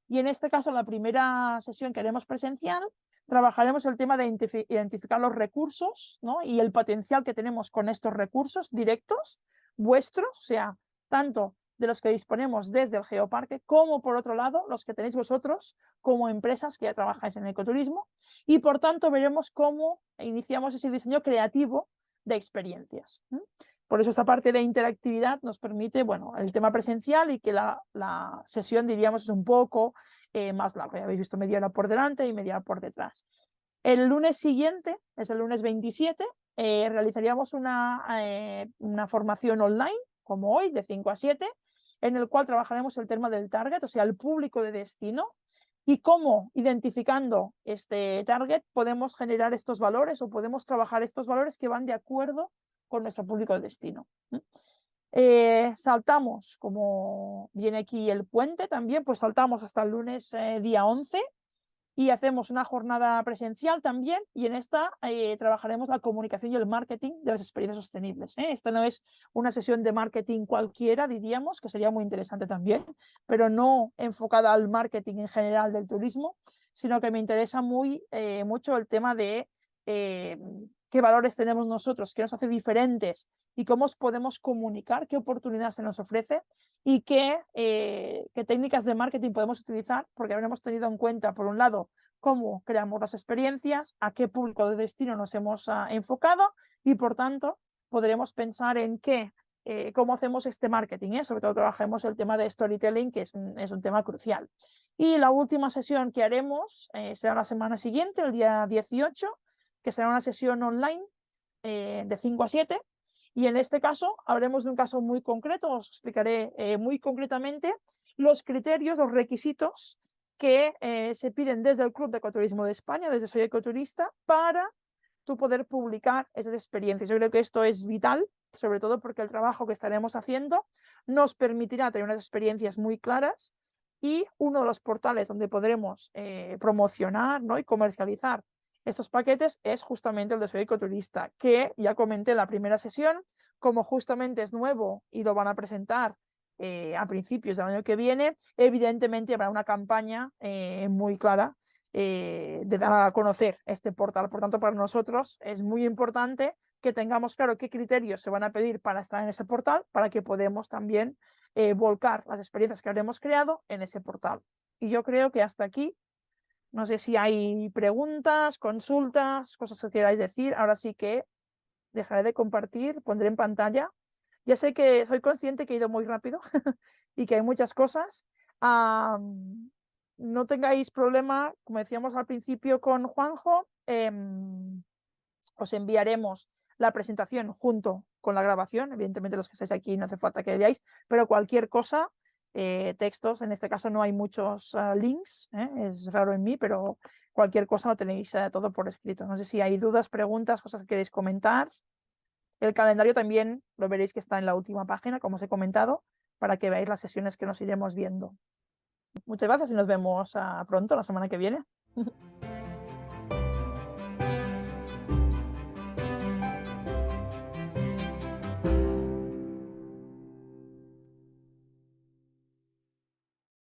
y en este caso, en la primera sesión que haremos presencial, trabajaremos el tema de identificar los recursos, ¿no? Y el potencial que tenemos con estos recursos directos vuestros, o sea, tanto de los que disponemos desde el Geoparque, como por otro lado los que tenéis vosotros como empresas que ya trabajáis en el ecoturismo, y por tanto veremos cómo iniciamos ese diseño creativo de experiencias. Por eso esta parte de interactividad nos permite, bueno, el tema presencial y que la sesión, diríamos, es un poco más larga. Ya habéis visto media hora por delante y media hora por detrás. El lunes siguiente, es el lunes 27, realizaríamos una formación online, como hoy, de 5 a 7, en el cual trabajaremos el tema del target, o sea, el público de destino, y cómo, identificando este target, podemos generar estos valores o podemos trabajar estos valores que van de acuerdo con nuestro público de destino. Saltamos, como viene aquí el puente también, pues saltamos hasta el lunes día 11, y hacemos una jornada presencial también, y en esta trabajaremos la comunicación y el marketing de las experiencias sostenibles. Esta no es una sesión de marketing cualquiera, diríamos, que sería muy interesante también, pero no enfocada al marketing en general del turismo, sino que me interesa mucho el tema de qué valores tenemos nosotros, qué nos hace diferentes y cómo os podemos comunicar, qué oportunidades se nos ofrece y qué técnicas de marketing podemos utilizar, porque habremos tenido en cuenta, por un lado, cómo creamos las experiencias, a qué público de destino nos hemos enfocado y, por tanto, podremos pensar en cómo hacemos este marketing. Sobre todo trabajemos el tema de storytelling, que es un tema crucial. Y la última sesión que haremos será la semana siguiente, el día 18, que será una sesión online de 5 a 7. Y en este caso hablaremos de un caso muy concreto, os explicaré muy concretamente los criterios, los requisitos que se piden desde el Club de Ecoturismo de España, desde Soy Ecoturista, para tú poder publicar esas experiencias. Yo creo que esto es vital, sobre todo porque el trabajo que estaremos haciendo nos permitirá tener unas experiencias muy claras, y uno de los portales donde podremos promocionar, ¿no?, y comercializar estos paquetes es justamente el de Soy Ecoturista, que ya comenté en la primera sesión, como justamente es nuevo y lo van a presentar a principios del año que viene, evidentemente habrá una campaña muy clara de dar a conocer este portal. Por tanto, para nosotros es muy importante que tengamos claro qué criterios se van a pedir para estar en ese portal, para que podamos también volcar las experiencias que habremos creado en ese portal. Y yo creo que hasta aquí. No sé si hay preguntas, consultas, cosas que queráis decir. Ahora sí que dejaré de compartir, pondré en pantalla. Ya sé que soy consciente que he ido muy rápido y que hay muchas cosas. No tengáis problema, como decíamos al principio con Juanjo, os enviaremos la presentación junto con la grabación. Evidentemente los que estáis aquí no hace falta que veáis, pero cualquier cosa, textos, en este caso no hay muchos links, es raro en mí, pero cualquier cosa lo tenéis todo por escrito. No sé si hay dudas, preguntas, cosas que queréis comentar. El calendario también lo veréis que está en la última página, como os he comentado, para que veáis las sesiones que nos iremos viendo. Muchas gracias y nos vemos pronto, la semana que viene.